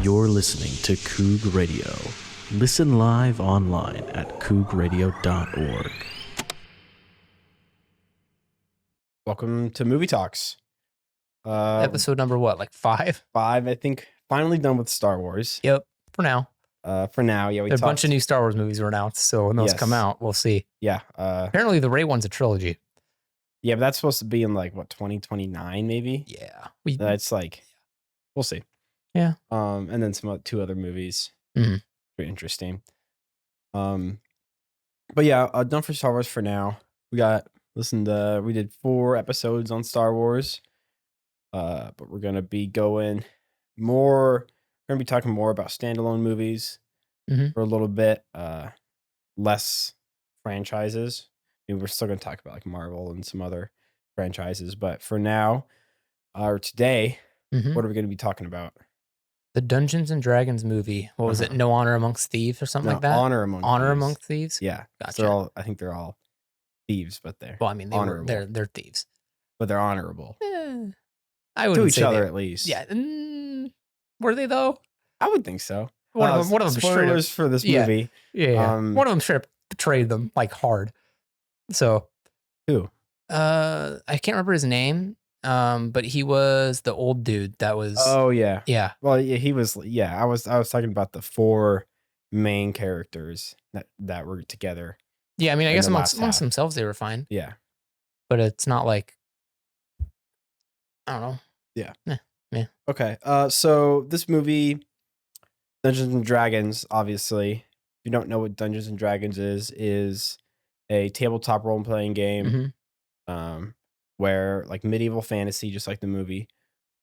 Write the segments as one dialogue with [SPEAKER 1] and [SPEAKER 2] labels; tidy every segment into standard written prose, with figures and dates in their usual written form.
[SPEAKER 1] You're listening to KOUG Radio. Listen live online at KOUGradio.org.
[SPEAKER 2] Welcome to Movie Talks.
[SPEAKER 3] Episode number what, like 5?
[SPEAKER 2] 5, I think. Finally done with Star Wars.
[SPEAKER 3] Yep, for now.
[SPEAKER 2] For now, yeah.
[SPEAKER 3] There are a bunch of new Star Wars movies were announced, so when those come out, we'll see.
[SPEAKER 2] Yeah.
[SPEAKER 3] Apparently the Rey one's a trilogy.
[SPEAKER 2] Yeah, but that's supposed to be in like, what, 2029 maybe?
[SPEAKER 3] Yeah.
[SPEAKER 2] That's like, we'll see.
[SPEAKER 3] Yeah.
[SPEAKER 2] And then two other movies.
[SPEAKER 3] Mhm.
[SPEAKER 2] Very interesting. But yeah, done for Star Wars for now. We did 4 episodes on Star Wars. But we're gonna be talking more about standalone movies for a little bit. Less franchises. I mean, we're still gonna talk about like Marvel and some other franchises, but for now, or today, what are we gonna be talking about?
[SPEAKER 3] The Dungeons and Dragons movie. What was it? No Honor Amongst Thieves or something like that?
[SPEAKER 2] Honor Among
[SPEAKER 3] Honor
[SPEAKER 2] Thieves.
[SPEAKER 3] Among Thieves?
[SPEAKER 2] Yeah.
[SPEAKER 3] Gotcha.
[SPEAKER 2] I think they're all thieves, but they're
[SPEAKER 3] Well, I mean,
[SPEAKER 2] honorable.
[SPEAKER 3] they're thieves.
[SPEAKER 2] But they're honorable.
[SPEAKER 3] I wouldn't
[SPEAKER 2] To each
[SPEAKER 3] say
[SPEAKER 2] other,
[SPEAKER 3] they-
[SPEAKER 2] at least.
[SPEAKER 3] Yeah. Were they though?
[SPEAKER 2] I would think so.
[SPEAKER 3] One of them
[SPEAKER 2] spoilers for this movie.
[SPEAKER 3] Yeah. One of them straight up betrayed them like hard. So
[SPEAKER 2] Who?
[SPEAKER 3] I can't remember his name. But he was the old dude that was.
[SPEAKER 2] Oh yeah.
[SPEAKER 3] Yeah.
[SPEAKER 2] Well, yeah, he was. Yeah, I was talking about the 4 main characters that were together.
[SPEAKER 3] Yeah, I mean, I
[SPEAKER 2] in
[SPEAKER 3] guess
[SPEAKER 2] the last
[SPEAKER 3] amongst
[SPEAKER 2] half.
[SPEAKER 3] themselves they were fine,
[SPEAKER 2] Yeah.
[SPEAKER 3] but it's not like, I don't know.
[SPEAKER 2] Okay. So this movie, Dungeons and Dragons, obviously, if you don't know what Dungeons and Dragons is a tabletop role playing game.
[SPEAKER 3] Mhm.
[SPEAKER 2] Where like medieval fantasy, just like the movie,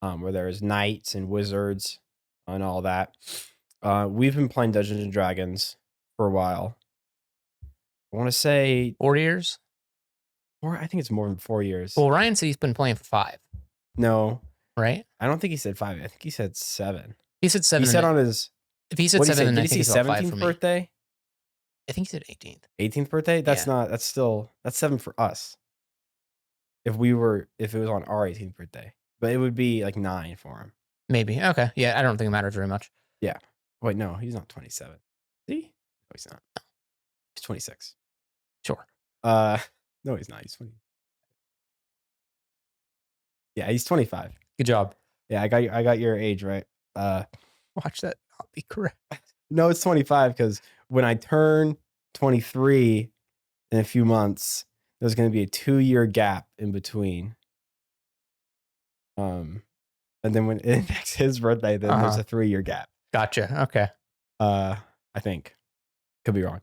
[SPEAKER 2] where there's knights and wizards and all that. We've been playing Dungeons and Dragons for a while. I want to say
[SPEAKER 3] 4 years.
[SPEAKER 2] I think it's more than 4 years.
[SPEAKER 3] Well, Ryan said he's been playing for 5,
[SPEAKER 2] No,
[SPEAKER 3] right?
[SPEAKER 2] I don't think he said 5. I think he said 7.
[SPEAKER 3] He said 7.
[SPEAKER 2] He said on his
[SPEAKER 3] if he said
[SPEAKER 2] what did he
[SPEAKER 3] 7,
[SPEAKER 2] say?
[SPEAKER 3] then I
[SPEAKER 2] Did he
[SPEAKER 3] think
[SPEAKER 2] say
[SPEAKER 3] it's about 5 for
[SPEAKER 2] 17th
[SPEAKER 3] me.
[SPEAKER 2] birthday?
[SPEAKER 3] I think he said 18th.
[SPEAKER 2] 18th birthday? That's
[SPEAKER 3] Yeah.
[SPEAKER 2] not. That's 7 for us. If it was on our 18th birthday, but it would be like 9 for him.
[SPEAKER 3] Maybe. Okay. Yeah, I don't think it matters very much.
[SPEAKER 2] Wait, no, he's not 27. See? No, he's not. He's 26.
[SPEAKER 3] Sure.
[SPEAKER 2] No, he's not. He's 20. Yeah, he's 25.
[SPEAKER 3] Good job.
[SPEAKER 2] Yeah, I got your age right.
[SPEAKER 3] Watch that not be correct.
[SPEAKER 2] No, it's 25 because when I turn 23 in a few months, there's going to be a 2-year gap in between. And then when it affects his birthday, then there's a 3-year gap.
[SPEAKER 3] Gotcha. Okay.
[SPEAKER 2] I think. Could be wrong.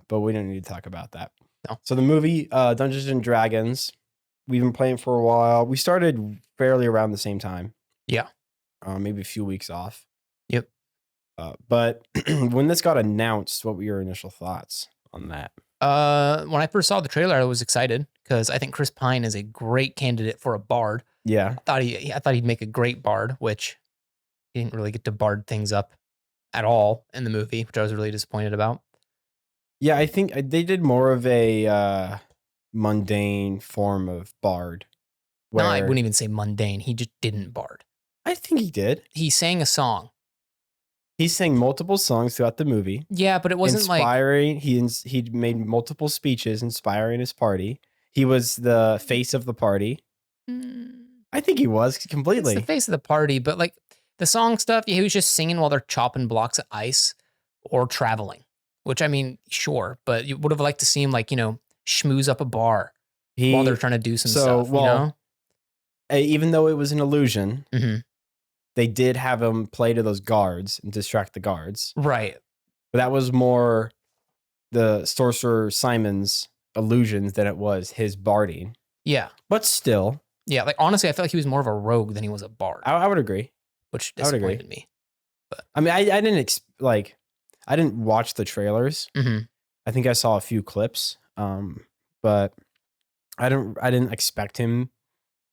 [SPEAKER 2] But we don't need to talk about that.
[SPEAKER 3] No.
[SPEAKER 2] So the movie Dungeons and Dragons, we've been playing for a while. We started fairly around the same time.
[SPEAKER 3] Yeah.
[SPEAKER 2] Maybe a few weeks off.
[SPEAKER 3] Yep.
[SPEAKER 2] But when this got announced, what were your initial thoughts on that?
[SPEAKER 3] When I first saw the trailer, I was excited because I think Chris Pine is a great candidate for a bard.
[SPEAKER 2] Yeah.
[SPEAKER 3] I thought he'd make a great bard, which he didn't really get to bard things up at all in the movie, which I was really disappointed about.
[SPEAKER 2] Yeah, I think they did more of a mundane form of bard.
[SPEAKER 3] No, I wouldn't even say mundane. He just didn't bard.
[SPEAKER 2] I think he did.
[SPEAKER 3] He sang a song.
[SPEAKER 2] He sang multiple songs throughout the movie.
[SPEAKER 3] Yeah, but it wasn't
[SPEAKER 2] inspiring. He made multiple speeches inspiring his party. He was the face of the party. I think he was completely
[SPEAKER 3] It's the face of the party, but like the song stuff, he was just singing while they're chopping blocks of ice or traveling, which I mean, sure, but you would have liked to see him like, schmooze up a bar while they're trying to do some stuff,
[SPEAKER 2] Even though it was an illusion,
[SPEAKER 3] Mhm.
[SPEAKER 2] they did have him play to those guards and distract the guards.
[SPEAKER 3] Right.
[SPEAKER 2] But that was more the Sorcerer Simon's illusions than it was his barding.
[SPEAKER 3] Yeah.
[SPEAKER 2] But still,
[SPEAKER 3] Yeah. Like, honestly, I felt like he was more of a rogue than he was a bard,
[SPEAKER 2] I would agree.
[SPEAKER 3] which
[SPEAKER 2] I would agree.
[SPEAKER 3] disappointed me.
[SPEAKER 2] I mean, I didn't I didn't watch the trailers.
[SPEAKER 3] Mhm.
[SPEAKER 2] I think I saw a few clips, but I didn't expect him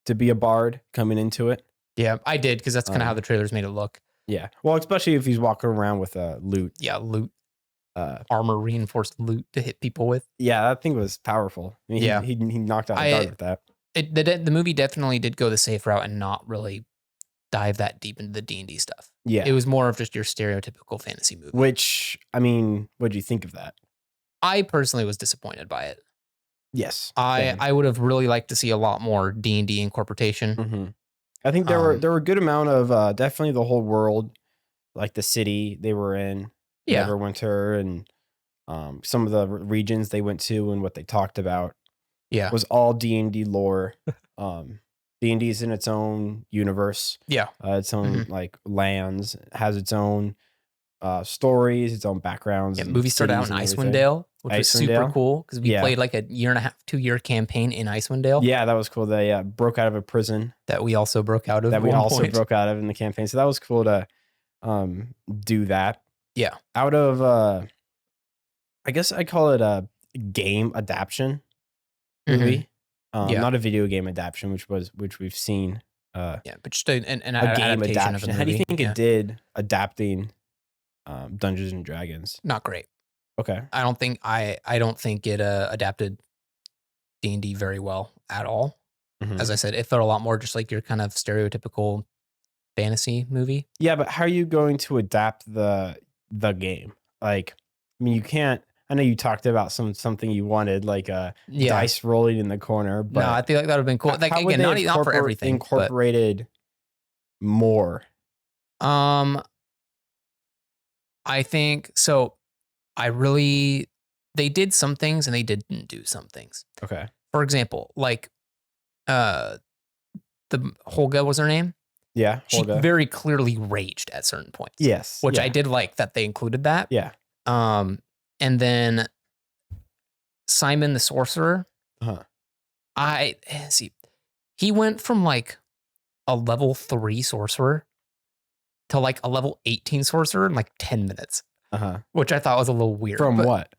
[SPEAKER 2] to be a bard coming into it.
[SPEAKER 3] Yeah, I did because that's kind of how the trailers made it look.
[SPEAKER 2] Yeah, well, especially if he's walking around with a loot.
[SPEAKER 3] Yeah, loot, armor reinforced loot to hit people with.
[SPEAKER 2] Yeah, that thing was powerful. I mean,
[SPEAKER 3] Yeah.
[SPEAKER 2] he knocked out a guard with that.
[SPEAKER 3] The movie definitely did go the safe route and not really dive that deep into the D&D stuff.
[SPEAKER 2] Yeah.
[SPEAKER 3] It was more of just your stereotypical fantasy movie.
[SPEAKER 2] Which, I mean, what do you think of that?
[SPEAKER 3] I personally was disappointed by it.
[SPEAKER 2] Yes. same.
[SPEAKER 3] I would have really liked to see a lot more D&D incorporation.
[SPEAKER 2] Mm-hmm. I think there were a good amount of definitely the whole world, like the city they were in,
[SPEAKER 3] Yeah.
[SPEAKER 2] Neverwinter, and some of the regions they went to and what they talked about.
[SPEAKER 3] Yeah.
[SPEAKER 2] Was all D&D lore. D&D is in its own universe.
[SPEAKER 3] Yeah.
[SPEAKER 2] Its own like lands, has its own stories, its own backgrounds.
[SPEAKER 3] Yeah,
[SPEAKER 2] and
[SPEAKER 3] movie started out in
[SPEAKER 2] cities and everything.
[SPEAKER 3] Icewind, which was super
[SPEAKER 2] Icewind.
[SPEAKER 3] cool because we played like a 2-year campaign in Icewind
[SPEAKER 2] Yeah, that was cool. They broke out of a prison
[SPEAKER 3] that we also broke out of.
[SPEAKER 2] that
[SPEAKER 3] at
[SPEAKER 2] we
[SPEAKER 3] one
[SPEAKER 2] also
[SPEAKER 3] point.
[SPEAKER 2] broke out of in the campaign. So that was cool to do that.
[SPEAKER 3] Yeah.
[SPEAKER 2] Out of I guess I call it a game adaptation movie.
[SPEAKER 3] Yeah.
[SPEAKER 2] Not a video game adaptation, which we've seen.
[SPEAKER 3] Yeah, but just an
[SPEAKER 2] A game
[SPEAKER 3] adaptation
[SPEAKER 2] adaptation.
[SPEAKER 3] of a
[SPEAKER 2] How do you
[SPEAKER 3] movie.
[SPEAKER 2] think it did adapting Dungeons and Dragons?
[SPEAKER 3] Not great.
[SPEAKER 2] Okay.
[SPEAKER 3] I don't think it adapted D&D very well at all.
[SPEAKER 2] Mhm.
[SPEAKER 3] As I said, it felt a lot more just like your kind of stereotypical fantasy movie.
[SPEAKER 2] Yeah, but how are you going to adapt the game? Like, I mean, you can't. I know you talked about something you wanted, like dice rolling in the corner. But
[SPEAKER 3] no, I feel like that would have been cool. Like
[SPEAKER 2] how would
[SPEAKER 3] again,
[SPEAKER 2] they
[SPEAKER 3] not for everything.
[SPEAKER 2] Incorporated more.
[SPEAKER 3] I think so. They did some things and they didn't do some things.
[SPEAKER 2] Okay.
[SPEAKER 3] For example, like the Holga was her name.
[SPEAKER 2] Yeah.
[SPEAKER 3] She
[SPEAKER 2] Holga.
[SPEAKER 3] very clearly raged at certain points.
[SPEAKER 2] Yes.
[SPEAKER 3] Which
[SPEAKER 2] yeah.
[SPEAKER 3] I did like that they included that.
[SPEAKER 2] Yeah.
[SPEAKER 3] And then Simon the Sorcerer.
[SPEAKER 2] Uh-huh.
[SPEAKER 3] He went from like a level 3 sorcerer to like a level 18 sorcerer in like 10 minutes.
[SPEAKER 2] Uh-huh.
[SPEAKER 3] Which I thought was a little weird.
[SPEAKER 2] From
[SPEAKER 3] but,
[SPEAKER 2] what?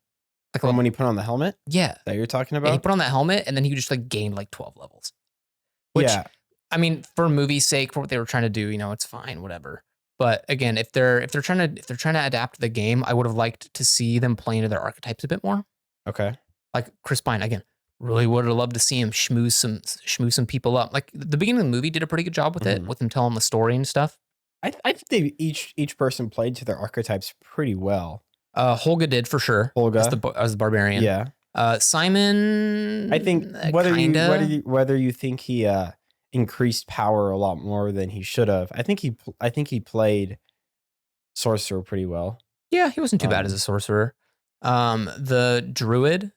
[SPEAKER 3] Like
[SPEAKER 2] From when he put on the helmet?
[SPEAKER 3] Yeah.
[SPEAKER 2] That you're talking about?
[SPEAKER 3] Yeah, he put on that helmet and then he just like gained like 12 levels. Which,
[SPEAKER 2] yeah.
[SPEAKER 3] I mean, for movie's sake, for what they were trying to do, it's fine, whatever. But again, if they're trying to adapt the game, I would have liked to see them play into their archetypes a bit more.
[SPEAKER 2] Okay.
[SPEAKER 3] Like Chris Pine, again, really would have loved to see him schmooze some people up. Like the beginning of the movie did a pretty good job with it, with him telling the story and stuff.
[SPEAKER 2] I think they each person played to their archetypes pretty well.
[SPEAKER 3] Holga did for sure.
[SPEAKER 2] Holga
[SPEAKER 3] as the barbarian.
[SPEAKER 2] Yeah.
[SPEAKER 3] Simon.
[SPEAKER 2] I think whether you think he increased power a lot more than he should have. I think he played sorcerer pretty well.
[SPEAKER 3] Yeah, he wasn't too bad as a sorcerer. The druid.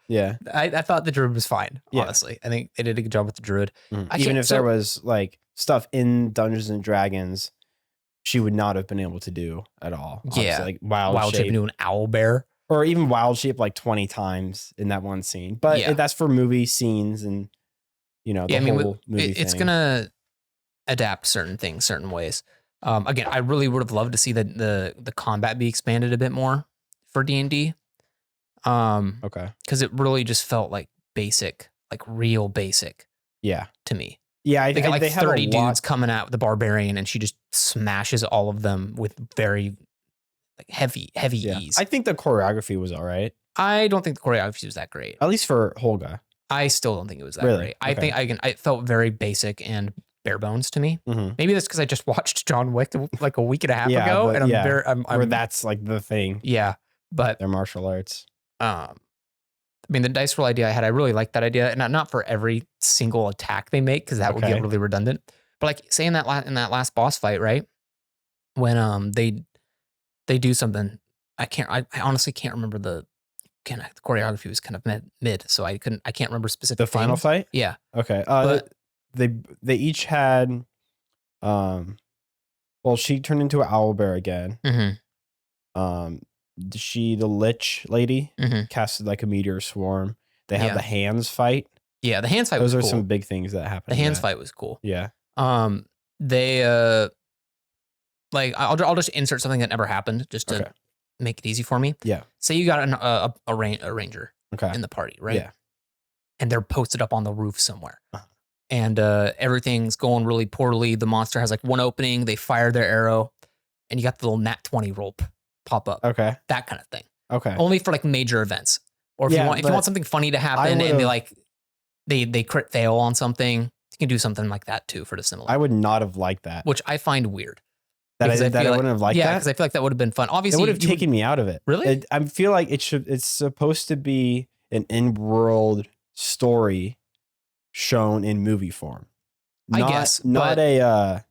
[SPEAKER 2] Yeah.
[SPEAKER 3] I thought the druid was fine,
[SPEAKER 2] Yeah.
[SPEAKER 3] honestly. I think they did a good job with the druid.
[SPEAKER 2] Even if there was like stuff in Dungeons and Dragons she would not have been able to do at all.
[SPEAKER 3] Yeah.
[SPEAKER 2] Obviously, like wild shape
[SPEAKER 3] into an owl bear.
[SPEAKER 2] Or even wild shape like 20 times in that one scene. But that's for movie scenes and the whole movie
[SPEAKER 3] it's
[SPEAKER 2] thing.
[SPEAKER 3] gonna adapt certain things certain ways. Again, I really would have loved to see the combat be expanded a bit more for D&D.
[SPEAKER 2] Okay.
[SPEAKER 3] Because it really just felt like basic, like real basic.
[SPEAKER 2] Yeah.
[SPEAKER 3] To me.
[SPEAKER 2] Yeah,
[SPEAKER 3] they got like 30 dudes coming out with the barbarian, and she just smashes all of them with very like heavy ease.
[SPEAKER 2] I think the choreography was all right.
[SPEAKER 3] I don't think the choreography was that great.
[SPEAKER 2] At least for Holga.
[SPEAKER 3] I still don't think it was that great. I think it felt very basic and bare bones to me.
[SPEAKER 2] Mm-hmm.
[SPEAKER 3] Maybe that's because I just watched John Wick like a week and a half ago, and I'm
[SPEAKER 2] where that's like the thing.
[SPEAKER 3] Yeah, but
[SPEAKER 2] they're martial arts.
[SPEAKER 3] I mean, the dice roll idea I had, I really liked that idea, and not for every single attack they make because that would get really redundant. But like say in that last boss fight, right? When they do something, I honestly can't remember the choreography was kind of mid, so I can't remember specific.
[SPEAKER 2] The final fight,
[SPEAKER 3] yeah,
[SPEAKER 2] okay.
[SPEAKER 3] But,
[SPEAKER 2] they each had, well, she turned into an owlbear again.
[SPEAKER 3] Mm-hmm.
[SPEAKER 2] The lich lady casted like a meteor swarm. They have the hands fight.
[SPEAKER 3] Yeah, the hands fight.
[SPEAKER 2] Those
[SPEAKER 3] was
[SPEAKER 2] are
[SPEAKER 3] cool.
[SPEAKER 2] some big things that happened.
[SPEAKER 3] The hands fight was cool.
[SPEAKER 2] Yeah.
[SPEAKER 3] They like I'll just insert something that never happened just to make it easy for me.
[SPEAKER 2] Yeah.
[SPEAKER 3] Say you got a ranger in the party, right?
[SPEAKER 2] Yeah.
[SPEAKER 3] And they're posted up on the roof somewhere. And everything's going really poorly. The monster has like one opening. They fire their arrow, and you got the little nat 20 roll pop up.
[SPEAKER 2] Okay.
[SPEAKER 3] That kind of thing.
[SPEAKER 2] Okay.
[SPEAKER 3] Only for like major events, or if you want something funny to happen and they crit fail on something, you can do something like that too for the similar.
[SPEAKER 2] I would not have liked that.
[SPEAKER 3] Which I find weird.
[SPEAKER 2] That I
[SPEAKER 3] Because feel
[SPEAKER 2] wouldn't have liked
[SPEAKER 3] yeah,
[SPEAKER 2] that.
[SPEAKER 3] because I feel like that would have been fun.
[SPEAKER 2] It
[SPEAKER 3] Obviously,
[SPEAKER 2] would have taken me out of it.
[SPEAKER 3] Really?
[SPEAKER 2] I feel like it's supposed to be an in-world story shown in movie form.
[SPEAKER 3] I guess,
[SPEAKER 2] not
[SPEAKER 3] but-
[SPEAKER 2] a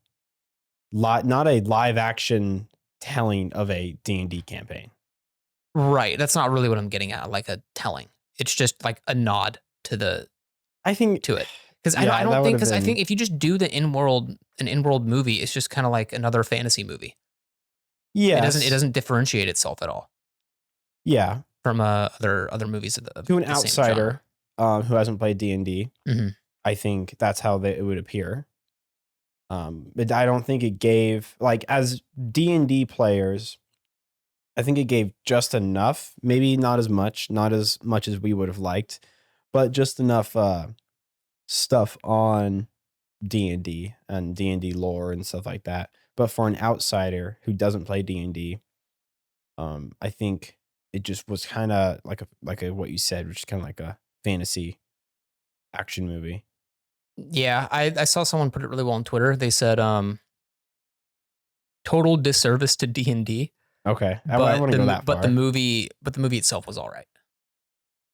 [SPEAKER 2] live action telling of a D&D campaign.
[SPEAKER 3] Right. That's not really what I'm getting at. Like a telling. It's just like a nod to the
[SPEAKER 2] I think
[SPEAKER 3] to it. Because
[SPEAKER 2] Yeah,
[SPEAKER 3] I don't
[SPEAKER 2] that
[SPEAKER 3] think
[SPEAKER 2] would've
[SPEAKER 3] because I
[SPEAKER 2] been-
[SPEAKER 3] think if you just do the an in-world movie, it's just kind of like another fantasy movie.
[SPEAKER 2] yeah,
[SPEAKER 3] It doesn't differentiate itself at all
[SPEAKER 2] yeah,
[SPEAKER 3] from other movies of
[SPEAKER 2] to an
[SPEAKER 3] the same
[SPEAKER 2] outsider who hasn't played D&D.
[SPEAKER 3] Mhm.
[SPEAKER 2] I think that's how it would appear. But I don't think it gave, like, as D&D players, I think it gave just enough, maybe not as much as we would have liked, but just enough stuff on D&D and D&D lore and stuff like that. But for an outsider who doesn't play D&D, I think it just was kind of like a what you said, which is kind of like a fantasy action movie.
[SPEAKER 3] Yeah, I saw someone put it really well on Twitter. They said total disservice to D&D.
[SPEAKER 2] Okay, I wouldn't go that far.
[SPEAKER 3] But the movie itself was all right.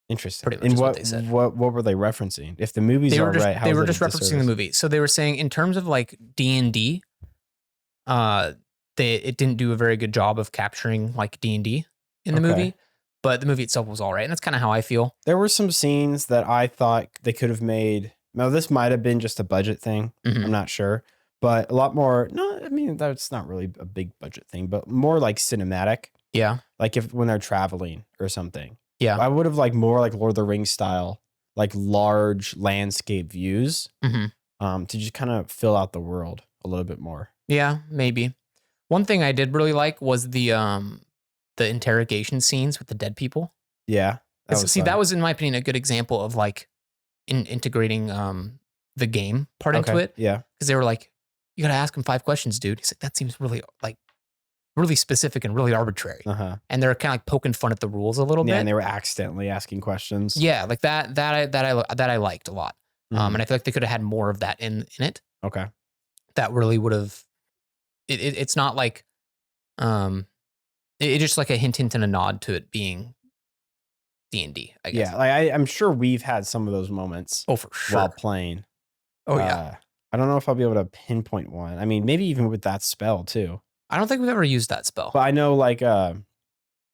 [SPEAKER 2] Interesting.
[SPEAKER 3] Pretty much
[SPEAKER 2] And
[SPEAKER 3] is
[SPEAKER 2] what
[SPEAKER 3] what they said.
[SPEAKER 2] what were they referencing? If the movie's
[SPEAKER 3] They
[SPEAKER 2] all
[SPEAKER 3] were just
[SPEAKER 2] right, how
[SPEAKER 3] they
[SPEAKER 2] is
[SPEAKER 3] were
[SPEAKER 2] it a
[SPEAKER 3] just referencing the
[SPEAKER 2] disservice?
[SPEAKER 3] movie. So they were saying in terms of like D&D, it didn't do a very good job of capturing like D&D in the
[SPEAKER 2] Okay.
[SPEAKER 3] movie, but the movie itself was all right, and that's kind of how I feel.
[SPEAKER 2] There were some scenes that I thought they could have made. Now, this might have been just a budget thing.
[SPEAKER 3] Mhm.
[SPEAKER 2] I'm not sure. But a lot more. No, I mean, that's not really a big budget thing, but more like cinematic.
[SPEAKER 3] Yeah,
[SPEAKER 2] Like when they're traveling or something.
[SPEAKER 3] yeah.
[SPEAKER 2] I would have liked more like Lord of the Rings style, like large landscape views
[SPEAKER 3] Mhm.
[SPEAKER 2] to just kind of fill out the world a little bit more.
[SPEAKER 3] Yeah, maybe. One thing I did really like was the interrogation scenes with the dead people.
[SPEAKER 2] Yeah.
[SPEAKER 3] That was in my opinion a good example of like integrating the game part into it,
[SPEAKER 2] Yeah.
[SPEAKER 3] because they were like, you got to ask him 5 questions, dude. He's like, that seems really like really specific and really arbitrary.
[SPEAKER 2] Uh-huh.
[SPEAKER 3] And they're kind of like poking fun at the rules a little
[SPEAKER 2] Yeah,
[SPEAKER 3] bit.
[SPEAKER 2] and they were accidentally asking questions.
[SPEAKER 3] Yeah, like that I liked a lot.
[SPEAKER 2] Mhm.
[SPEAKER 3] And I feel like they could have had more of that in it.
[SPEAKER 2] Okay.
[SPEAKER 3] That really would have. It's not like, it just like a hint and a nod to it being D&D. I guess.
[SPEAKER 2] Yeah, like I'm sure we've had some of those moments
[SPEAKER 3] Oh, for sure.
[SPEAKER 2] while playing.
[SPEAKER 3] Oh yeah.
[SPEAKER 2] I don't know if I'll be able to pinpoint one. I mean, maybe even with that spell too.
[SPEAKER 3] I don't think we've ever used that spell.
[SPEAKER 2] But I know like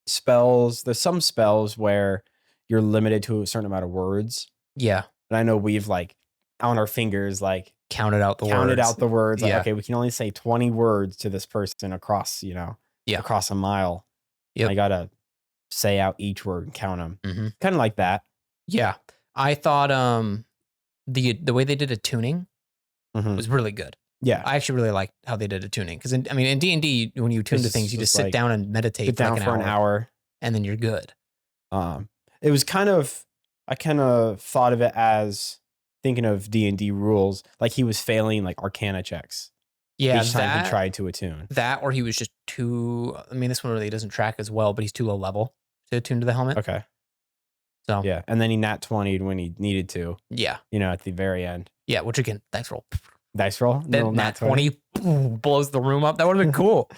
[SPEAKER 2] spells, there's some spells where you're limited to a certain amount of words.
[SPEAKER 3] Yeah.
[SPEAKER 2] And I know we've like on our fingers like
[SPEAKER 3] Counted out the
[SPEAKER 2] words. Like,
[SPEAKER 3] Yeah.
[SPEAKER 2] okay, we can only say 20 words to this person across, across a mile.
[SPEAKER 3] Yep.
[SPEAKER 2] I gotta say out each word and count them.
[SPEAKER 3] Mm-hmm.
[SPEAKER 2] Kind of like that.
[SPEAKER 3] Yeah. I thought the way they did a tuning
[SPEAKER 2] Mhm.
[SPEAKER 3] was really good.
[SPEAKER 2] Yeah.
[SPEAKER 3] I actually really liked how they did a tuning, because in D&D, when you tune to
[SPEAKER 2] It's
[SPEAKER 3] things, you just
[SPEAKER 2] just
[SPEAKER 3] sit
[SPEAKER 2] like,
[SPEAKER 3] down and meditate
[SPEAKER 2] Sit down for an hour.
[SPEAKER 3] and then you're good.
[SPEAKER 2] It was I kind of thought of it as thinking of D&D rules, like he was failing like Arcana checks
[SPEAKER 3] Yeah,
[SPEAKER 2] each time he tried to attune.
[SPEAKER 3] that, or he was just too. I mean, this one really doesn't track as well, but he's too low level to attune to the helmet.
[SPEAKER 2] Okay.
[SPEAKER 3] So
[SPEAKER 2] Yeah. And then he nat 20'd when he needed to,
[SPEAKER 3] yeah,
[SPEAKER 2] at the very end.
[SPEAKER 3] yeah. Which again, dice roll.
[SPEAKER 2] Dice roll.
[SPEAKER 3] Then
[SPEAKER 2] Little
[SPEAKER 3] nat 20 blows the room up. That would have been cool.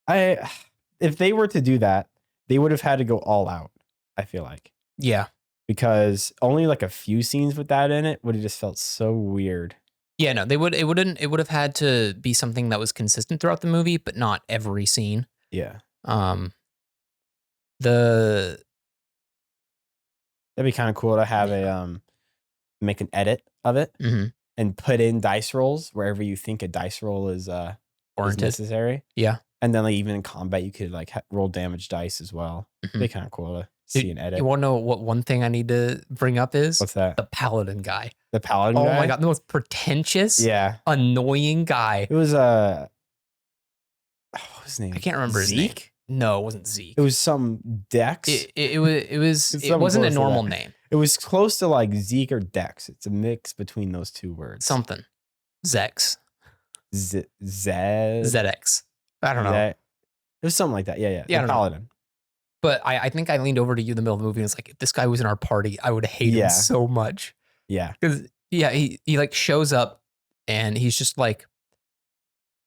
[SPEAKER 2] If they were to do that, they would have had to go all out, I feel like.
[SPEAKER 3] Yeah.
[SPEAKER 2] Because only like a few scenes with that in it would have just felt so weird.
[SPEAKER 3] Yeah, no, it would have had to be something that was consistent throughout the movie, but not every scene.
[SPEAKER 2] Yeah.
[SPEAKER 3] The
[SPEAKER 2] That'd be kind of cool to have make an edit of it
[SPEAKER 3] Mhm.
[SPEAKER 2] and put in dice rolls wherever you think a dice roll is
[SPEAKER 3] warranted.
[SPEAKER 2] necessary.
[SPEAKER 3] Yeah.
[SPEAKER 2] And then like even in combat you could like roll damage dice as well. It'd be kind of cool to see an edit.
[SPEAKER 3] You want to know what one thing I need to bring up is?
[SPEAKER 2] What's that?
[SPEAKER 3] The paladin guy.
[SPEAKER 2] The paladin
[SPEAKER 3] Oh
[SPEAKER 2] guy?
[SPEAKER 3] my god, the most pretentious,
[SPEAKER 2] Yeah.
[SPEAKER 3] annoying guy.
[SPEAKER 2] It was what was his name?
[SPEAKER 3] I can't remember his name.
[SPEAKER 2] Zeke?
[SPEAKER 3] No, it wasn't Zeke.
[SPEAKER 2] It was some Dex.
[SPEAKER 3] It was
[SPEAKER 2] It's
[SPEAKER 3] it
[SPEAKER 2] something
[SPEAKER 3] wasn't a
[SPEAKER 2] close to
[SPEAKER 3] normal
[SPEAKER 2] that.
[SPEAKER 3] name.
[SPEAKER 2] It was close to like Zeke or Dex. It's a mix between those two words.
[SPEAKER 3] Something. Zex.
[SPEAKER 2] Zed.
[SPEAKER 3] ZX. I don't know.
[SPEAKER 2] It was something like that. Yeah.
[SPEAKER 3] Yeah, I
[SPEAKER 2] The
[SPEAKER 3] don't know.
[SPEAKER 2] paladin.
[SPEAKER 3] But I think I leaned over to you in the middle of the movie and was like, if this guy was in our party, I would hate
[SPEAKER 2] Yeah.
[SPEAKER 3] him so much.
[SPEAKER 2] Yeah.
[SPEAKER 3] Because yeah, he like shows up And he's just like,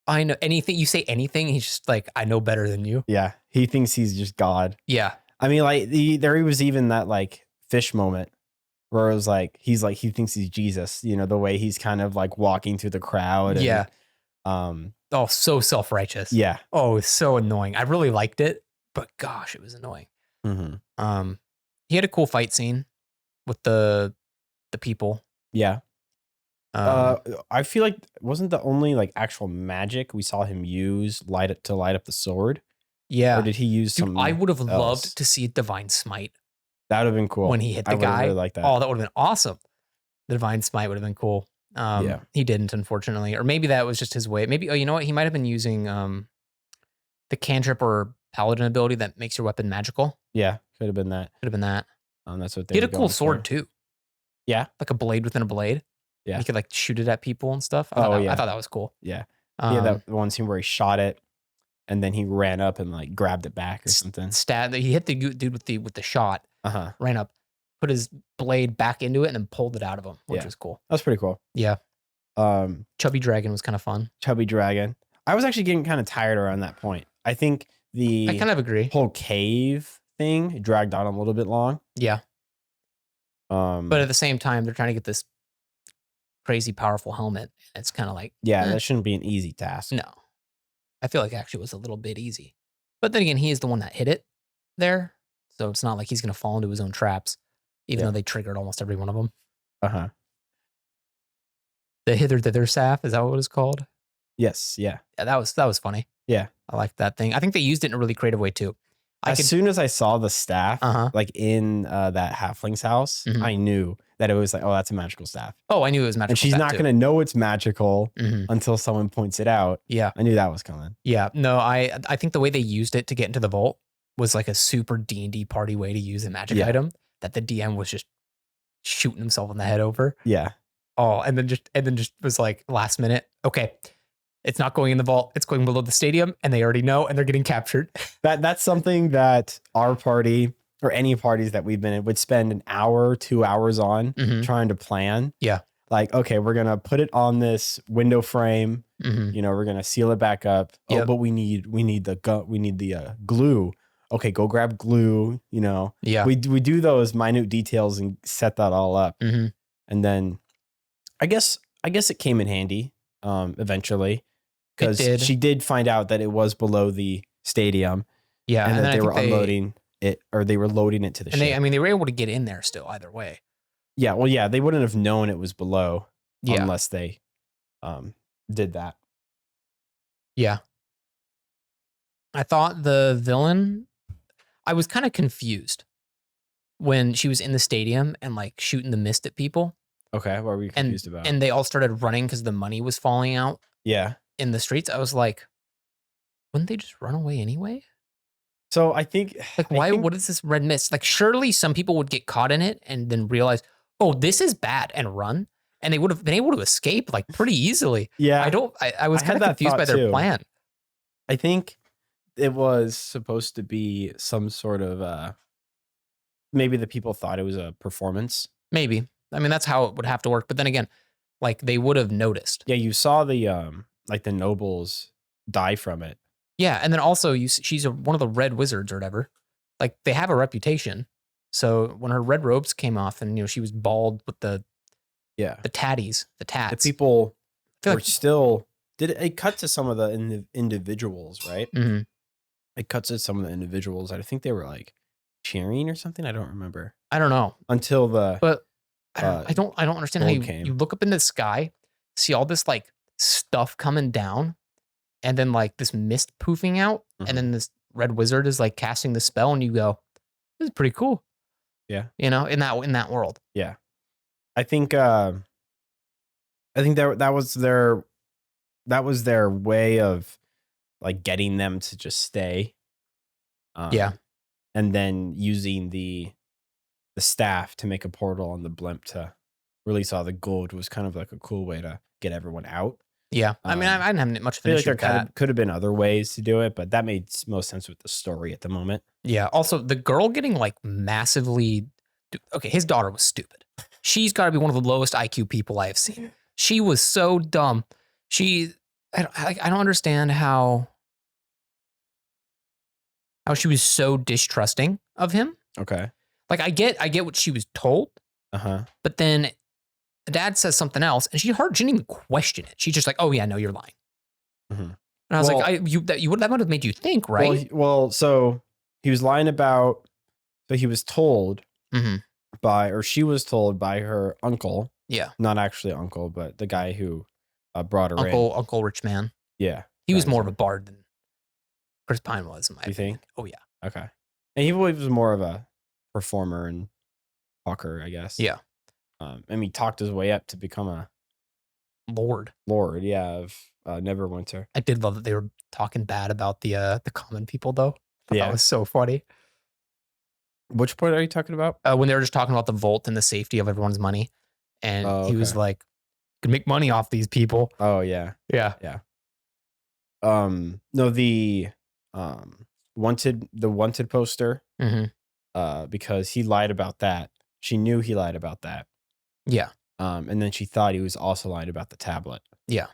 [SPEAKER 3] I know anything. You say anything, he's just like, I know better than you.
[SPEAKER 2] Yeah. He thinks he's just God.
[SPEAKER 3] Yeah.
[SPEAKER 2] I mean, like there was even that like fish moment where it was like, he thinks he's Jesus, you know, the way he's kind of like walking through the crowd. And,
[SPEAKER 3] Yeah.
[SPEAKER 2] Oh,
[SPEAKER 3] So self-righteous.
[SPEAKER 2] yeah.
[SPEAKER 3] Oh, it's so annoying. I really liked it, but gosh, it was annoying.
[SPEAKER 2] Mm-hmm.
[SPEAKER 3] He had a cool fight scene with the people.
[SPEAKER 2] Yeah. I feel like wasn't the only like actual magic we saw him use light up the sword?
[SPEAKER 3] Yeah.
[SPEAKER 2] Or did he use
[SPEAKER 3] Dude,
[SPEAKER 2] some?
[SPEAKER 3] I would have
[SPEAKER 2] else?
[SPEAKER 3] loved to see a divine smite.
[SPEAKER 2] That would have been cool
[SPEAKER 3] when he hit the
[SPEAKER 2] I would've
[SPEAKER 3] guy.
[SPEAKER 2] Really liked that.
[SPEAKER 3] Oh, that would have been awesome. The divine smite would have been cool.
[SPEAKER 2] Yeah.
[SPEAKER 3] He didn't, unfortunately, or maybe that was just his way. Maybe, oh, you know what? He might have been using the cantrip or paladin ability that makes your weapon magical.
[SPEAKER 2] Yeah, could have been that.
[SPEAKER 3] Could have been that.
[SPEAKER 2] That's what they.
[SPEAKER 3] He had a cool sword too.
[SPEAKER 2] Yeah,
[SPEAKER 3] like a blade within a blade.
[SPEAKER 2] Yeah,
[SPEAKER 3] you could like shoot it at people and stuff.
[SPEAKER 2] I
[SPEAKER 3] thought that was cool.
[SPEAKER 2] Yeah, yeah. That one scene where he shot it, and then he ran up and like grabbed it back or something.
[SPEAKER 3] He hit the dude with the shot. Ran up, put his blade back into it, and then pulled it out of him, which was cool.
[SPEAKER 2] That's pretty cool.
[SPEAKER 3] Yeah. Chubby Dragon was kind of fun.
[SPEAKER 2] Chubby Dragon. I was actually getting kind of tired around that point. I think
[SPEAKER 3] I kind of agree.
[SPEAKER 2] Whole cave thing dragged on a little bit long.
[SPEAKER 3] Yeah. But at the same time, they're trying to get this crazy powerful helmet. It's kind of like,
[SPEAKER 2] that shouldn't be an easy task.
[SPEAKER 3] No. I feel like actually it was a little bit easy. But then again, he is the one that hit it there. So it's not like he's going to fall into his own traps, even though they triggered almost every one of them. The hither thither staff, is that what it's called?
[SPEAKER 2] Yes, yeah.
[SPEAKER 3] Yeah, that was funny.
[SPEAKER 2] Yeah.
[SPEAKER 3] I liked that thing. I think they used it in a really creative way too.
[SPEAKER 2] As soon as I saw the staff, like in that halfling's house, I knew that it was like, oh, that's a magical staff.
[SPEAKER 3] Oh, I knew it was magical.
[SPEAKER 2] And she's not going to know it's magical until someone points it out.
[SPEAKER 3] Yeah.
[SPEAKER 2] I knew that was coming.
[SPEAKER 3] Yeah. No, I think the way they used it to get into the vault was like a super D&D party way to use a magic item that the DM was just shooting himself in the head over.
[SPEAKER 2] Yeah.
[SPEAKER 3] Oh, and then just was like last minute. Okay. It's not going in the vault. It's going below the stadium, and they already know, and they're getting captured.
[SPEAKER 2] That's something that our party or any parties that we've been in would spend an hour, 2 hours on trying to plan.
[SPEAKER 3] Yeah.
[SPEAKER 2] Like, okay, we're going to put it on this window frame. You know, we're going to seal it back up. Oh, but we need the glue. Okay, go grab glue, you know.
[SPEAKER 3] Yeah.
[SPEAKER 2] We do those minute details and set that all up. And then I guess it came in handy eventually. Because she did find out that it was below the stadium. Yeah. And that they were unloading it, or they were loading it to the ship.
[SPEAKER 3] They were able to get in there still either way.
[SPEAKER 2] Yeah. Well, yeah, they wouldn't have known it was below unless they did that.
[SPEAKER 3] Yeah. I thought the villain, I was kind of confused when she was in the stadium and like shooting the mist at people.
[SPEAKER 2] Okay. What were you confused about?
[SPEAKER 3] And they all started running because the money was falling out.
[SPEAKER 2] Yeah.
[SPEAKER 3] In the streets, I was like, wouldn't they just run away anyway?
[SPEAKER 2] So I think,
[SPEAKER 3] like, why? What is this red mist? Like, surely some people would get caught in it and then realize, oh, this is bad, and run, and they would have been able to escape like pretty easily.
[SPEAKER 2] Yeah,
[SPEAKER 3] I was kind of confused by their plan.
[SPEAKER 2] I think it was supposed to be some sort of maybe the people thought it was a performance.
[SPEAKER 3] Maybe. I mean, that's how it would have to work. But then again, like they would have noticed.
[SPEAKER 2] Yeah, you saw the like the nobles die from it.
[SPEAKER 3] Yeah, and then also she's one of the red wizards or whatever. Like they have a reputation. So when her red robes came off, and she was bald with the tatties, the tats.
[SPEAKER 2] The people were still. Did it cut to some of the individuals, right? It cuts to some of the individuals. I think they were like cheering or something. I don't remember.
[SPEAKER 3] I don't know
[SPEAKER 2] until the.
[SPEAKER 3] But I don't understand how you look up in the sky, see all this like stuff coming down, and then like this mist poofing out, and then this red wizard is like casting the spell, and you go, "This is pretty cool."
[SPEAKER 2] Yeah,
[SPEAKER 3] in that world.
[SPEAKER 2] Yeah, I think that was their way of like getting them to just stay. And then using the staff to make a portal on the blimp to release all the gold was kind of like a cool way to get everyone out.
[SPEAKER 3] Yeah. I mean, I didn't have much of an issue with that.
[SPEAKER 2] Could have been other ways to do it, but that made most sense with the story at the moment.
[SPEAKER 3] Yeah. Also, the girl getting like massively... Okay, his daughter was stupid. She's got to be one of the lowest IQ people I have seen. She was so dumb. I don't understand how she was so distrusting of him.
[SPEAKER 2] Okay.
[SPEAKER 3] Like I get what she was told, but then Dad says something else, and she didn't even question it. She's just like, "Oh yeah, no, you're lying." And I was like, that would have made you think, right?
[SPEAKER 2] So he was lying about. So he was told she was told by her uncle.
[SPEAKER 3] Yeah,
[SPEAKER 2] not actually uncle, but the guy who brought her in.
[SPEAKER 3] Uncle Rich Man.
[SPEAKER 2] Yeah,
[SPEAKER 3] he was more of a bard than Chris Pine was. In my opinion.
[SPEAKER 2] Think?
[SPEAKER 3] Oh yeah.
[SPEAKER 2] Okay, and he was more of a performer and talker, I guess.
[SPEAKER 3] Yeah.
[SPEAKER 2] And he talked his way up to become a
[SPEAKER 3] lord.
[SPEAKER 2] Yeah, of Neverwinter.
[SPEAKER 3] I did love that they were talking bad about the common people, though. That was so funny.
[SPEAKER 2] Which point are you talking about?
[SPEAKER 3] When they were just talking about the vault and the safety of everyone's money, and he was like, "You can make money off these people."
[SPEAKER 2] Oh yeah,
[SPEAKER 3] yeah.
[SPEAKER 2] No, the wanted poster. Because he lied about that. She knew he lied about that.
[SPEAKER 3] Yeah.
[SPEAKER 2] And then she thought he was also lying about the tablet.
[SPEAKER 3] Yeah.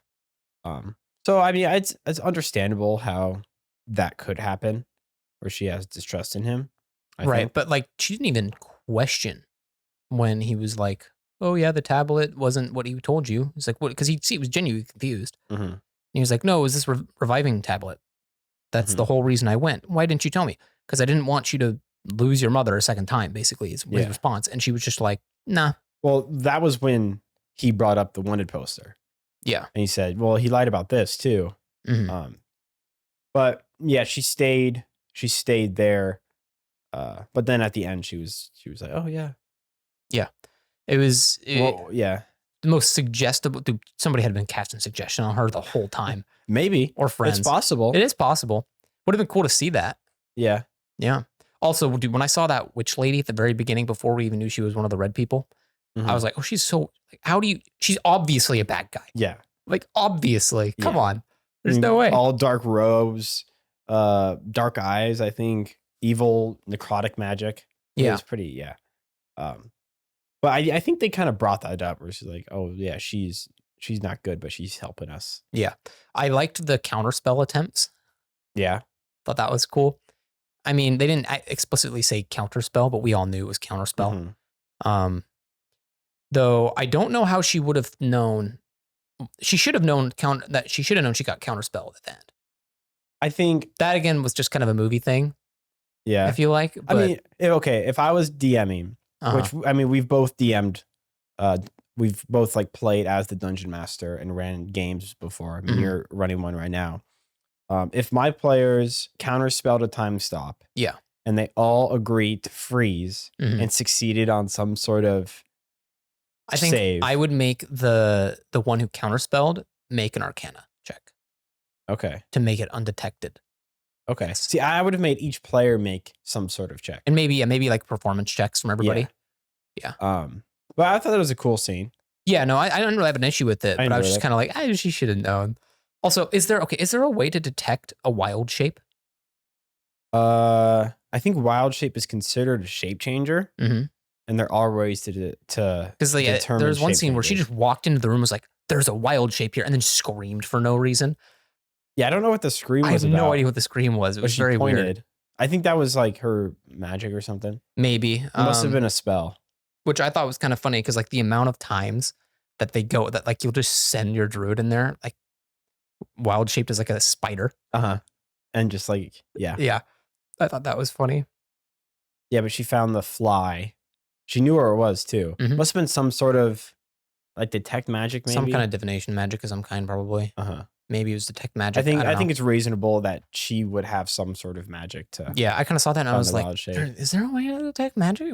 [SPEAKER 2] So I mean, it's understandable how that could happen, where she has distrust in him. I think.
[SPEAKER 3] But like, she didn't even question when he was like, "Oh yeah, the tablet wasn't what he told you." It's like, what? Because he was genuinely confused. And he was like, "No, it was this reviving tablet. That's the whole reason I went. Why didn't you tell me? Because I didn't want you to lose your mother a second time," basically, is his response. And she was just like, "Nah."
[SPEAKER 2] Well, that was when he brought up the wanted poster.
[SPEAKER 3] Yeah.
[SPEAKER 2] And he said, well, he lied about this too. But yeah, she stayed there. But then at the end she was like, oh yeah.
[SPEAKER 3] Yeah. It was
[SPEAKER 2] the
[SPEAKER 3] most suggestible. Somebody had been casting suggestion on her the whole time.
[SPEAKER 2] Maybe.
[SPEAKER 3] Or friends.
[SPEAKER 2] It's possible.
[SPEAKER 3] It is possible. Would have been cool to see that.
[SPEAKER 2] Yeah.
[SPEAKER 3] Yeah. Also, dude, when I saw that witch lady at the very beginning, before we even knew she was one of the red people, I was like, oh, she's so, like, she's obviously a bad guy.
[SPEAKER 2] Yeah.
[SPEAKER 3] Like, obviously. Come on. There's no way.
[SPEAKER 2] All dark robes, dark eyes, I think, evil, necrotic magic.
[SPEAKER 3] Yeah.
[SPEAKER 2] It was pretty, but I think they kind of brought that up where she's like, oh, yeah, she's not good, but she's helping us.
[SPEAKER 3] Yeah. I liked the counterspell attempts.
[SPEAKER 2] Yeah.
[SPEAKER 3] Thought that was cool. I mean, they didn't explicitly say counterspell, but we all knew it was counterspell. Though I don't know how she would have known. She should have known she got counterspell at the end. I think that again was just kind of a movie thing.
[SPEAKER 2] Yeah.
[SPEAKER 3] I feel like. But,
[SPEAKER 2] I mean, okay, if I was DMing, which I mean, we've both DM'd, we've both like played as the dungeon master and ran games before. I mean, you're running one right now. If my players counterspelled a time stop, and they all agreed to freeze and succeeded on some sort of save,
[SPEAKER 3] I would make the one who counterspelled make an Arcana check.
[SPEAKER 2] Okay.
[SPEAKER 3] To make it undetected.
[SPEAKER 2] Okay. See, I would have made each player make some sort of check,
[SPEAKER 3] and maybe like performance checks from everybody. Yeah.
[SPEAKER 2] But I thought that was a cool scene.
[SPEAKER 3] Yeah. No, I don't really have an issue with it, but I was just kind of like, she should have known. Also, is there a way to detect a wild shape?
[SPEAKER 2] I think wild shape is considered a shape changer, and there are ways to
[SPEAKER 3] because there was one scene where she just walked into the room, was like, "There's a wild shape here," and then screamed for no reason.
[SPEAKER 2] Yeah, I don't know what the scream was.
[SPEAKER 3] I have no idea what the scream was. It was very weird.
[SPEAKER 2] I think that was like her magic or something.
[SPEAKER 3] Maybe
[SPEAKER 2] it must have been a spell,
[SPEAKER 3] which I thought was kind of funny because like the amount of times that they go that like you'll just send your druid in there like wild shaped as like a spider.
[SPEAKER 2] And just like
[SPEAKER 3] yeah. I thought that was funny.
[SPEAKER 2] Yeah, but she found the fly. She knew where it was too. Must have been some sort of like detect magic, maybe
[SPEAKER 3] some kind of divination magic of some kind, probably. Maybe it was detect magic.
[SPEAKER 2] I think it's reasonable that she would have some sort of magic to.
[SPEAKER 3] Yeah, I kind of saw that and I was like, is there a way to detect magic?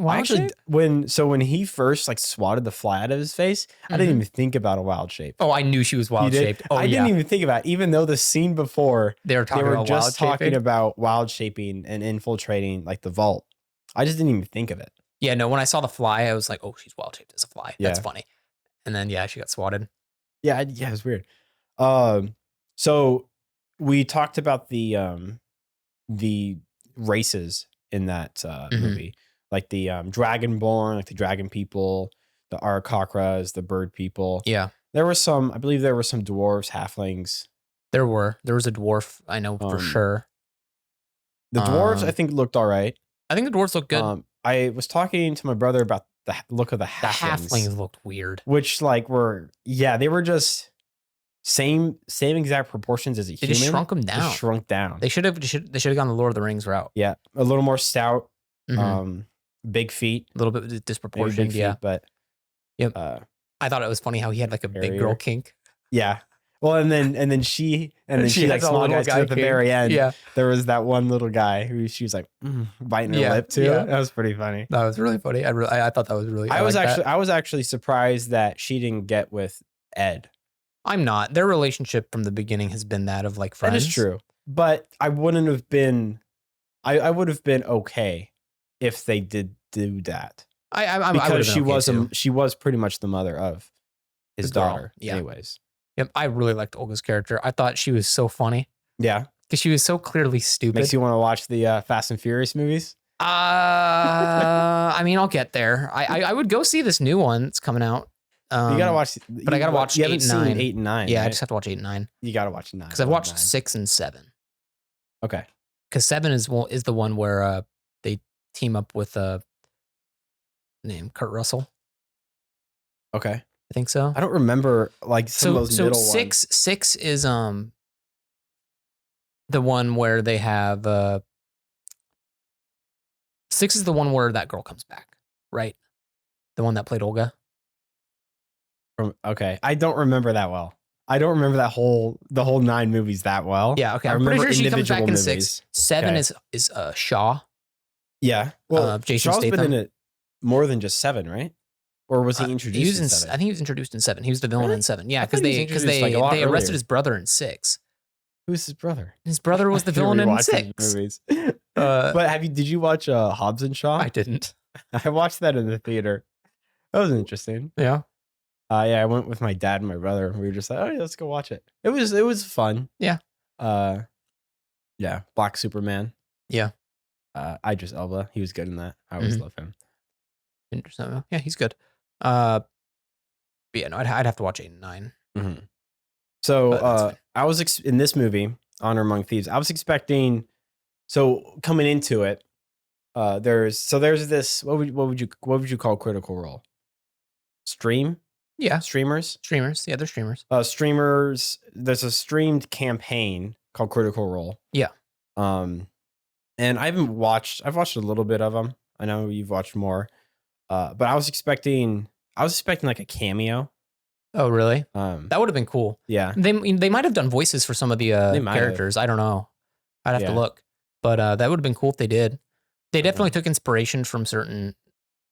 [SPEAKER 2] When he first like swatted the fly out of his face, I didn't even think about a wild shape.
[SPEAKER 3] Oh, I knew she was wild shaped. Oh,
[SPEAKER 2] I didn't even think about it, even though the scene before
[SPEAKER 3] they were just
[SPEAKER 2] talking about wild shaping and infiltrating like the vault. I just didn't even think of it.
[SPEAKER 3] Yeah, no, when I saw the fly, I was like, oh, she's wild shaped as a fly. That's funny. And then she got swatted.
[SPEAKER 2] Yeah, it was weird. So we talked about the races in that movie, like the Dragonborn, like the dragon people, the Arakakras, the bird people.
[SPEAKER 3] Yeah.
[SPEAKER 2] There were some. I believe there were some dwarves, halflings.
[SPEAKER 3] There was a dwarf. I know for sure.
[SPEAKER 2] The dwarves, I think, looked all right.
[SPEAKER 3] I think the dwarves look good.
[SPEAKER 2] I was talking to my brother about the look of the halflings.
[SPEAKER 3] The halflings looked weird.
[SPEAKER 2] Which like they were just same exact proportions as a human.
[SPEAKER 3] They just shrunk them down.
[SPEAKER 2] Just shrunk down.
[SPEAKER 3] They should have gone the Lord of the Rings route.
[SPEAKER 2] Yeah, a little more stout.
[SPEAKER 3] Mhm.
[SPEAKER 2] Big feet.
[SPEAKER 3] A little bit disproportionate.
[SPEAKER 2] Big feet,
[SPEAKER 3] yeah,
[SPEAKER 2] but
[SPEAKER 3] yep. I thought it was funny how he had like a big girl kink.
[SPEAKER 2] Yeah. Well, and then she like small guys too, at the very end.
[SPEAKER 3] Yeah,
[SPEAKER 2] there was that one little guy who she was like biting her lip too.
[SPEAKER 3] Yeah.
[SPEAKER 2] That was pretty funny.
[SPEAKER 3] That was really funny. I thought that was really.
[SPEAKER 2] I was actually surprised that she didn't get with Ed.
[SPEAKER 3] I'm not. Their relationship from the beginning has been that of like friends.
[SPEAKER 2] That is true, but I wouldn't have been. I would have been okay if they did do that. Because she was pretty much the mother of his daughter.
[SPEAKER 3] Yeah.
[SPEAKER 2] Anyways.
[SPEAKER 3] Yep, I really liked Olga's character. I thought she was so funny.
[SPEAKER 2] Yeah,
[SPEAKER 3] because she was so clearly stupid.
[SPEAKER 2] Makes you want to watch the Fast and Furious movies.
[SPEAKER 3] I mean, I'll get there. I would go see this new one that's coming out.
[SPEAKER 2] You gotta watch,
[SPEAKER 3] but I gotta watch 8 and 9.
[SPEAKER 2] 8 and 9.
[SPEAKER 3] Yeah,
[SPEAKER 2] right?
[SPEAKER 3] I just have to watch 8 and 9.
[SPEAKER 2] You gotta watch 9
[SPEAKER 3] because I've watched 6 and 7.
[SPEAKER 2] Okay,
[SPEAKER 3] because 7 is the one where they team up with name Kurt Russell.
[SPEAKER 2] Okay.
[SPEAKER 3] I think so.
[SPEAKER 2] I don't remember like some of those middle ones.
[SPEAKER 3] 6 is the one where they have 6 is the one where that girl comes back, right? The one that played Olga.
[SPEAKER 2] Okay, I don't remember that well. I don't remember the whole 9 movies that well.
[SPEAKER 3] Yeah, okay.
[SPEAKER 2] I'm
[SPEAKER 3] pretty sure she comes back in
[SPEAKER 2] movies.
[SPEAKER 3] 6. 7 is Shaw.
[SPEAKER 2] Yeah. Well,
[SPEAKER 3] Jason
[SPEAKER 2] Shaw's
[SPEAKER 3] Statham.
[SPEAKER 2] been in it more than just 7, right? Or was he introduced in 7?
[SPEAKER 3] I think he was introduced in 7. He was the villain in 7. Yeah, because
[SPEAKER 2] they
[SPEAKER 3] they arrested his brother in 6.
[SPEAKER 2] Who's his brother?
[SPEAKER 3] His brother was the villain in 6.
[SPEAKER 2] Movies. But did you watch Hobbs and Shaw?
[SPEAKER 3] I didn't.
[SPEAKER 2] I watched that in the theater. That was interesting.
[SPEAKER 3] Yeah.
[SPEAKER 2] I went with my dad and my brother. We were just like, oh, yeah, let's go watch it. It was fun.
[SPEAKER 3] Yeah.
[SPEAKER 2] Yeah. Black Superman.
[SPEAKER 3] Yeah.
[SPEAKER 2] Idris Elba. He was good in that. I always love him.
[SPEAKER 3] Interesting. Yeah, he's good. But yeah, no, I'd have to watch 8 and 9.
[SPEAKER 2] Mm-hmm. So I was in this movie, Honor Among Thieves. I was expecting. So coming into it, there's this. What would you call Critical Role? Stream.
[SPEAKER 3] Yeah,
[SPEAKER 2] streamers.
[SPEAKER 3] Yeah, they're streamers.
[SPEAKER 2] Streamers. There's a streamed campaign called Critical Role.
[SPEAKER 3] Yeah.
[SPEAKER 2] And I've watched a little bit of them. I know you've watched more. But I was expecting like a cameo.
[SPEAKER 3] Oh, really? That would have been cool.
[SPEAKER 2] Yeah.
[SPEAKER 3] They might have done voices for some of the characters. I don't know. I'd have to look. But that would have been cool if they did. They definitely took inspiration from certain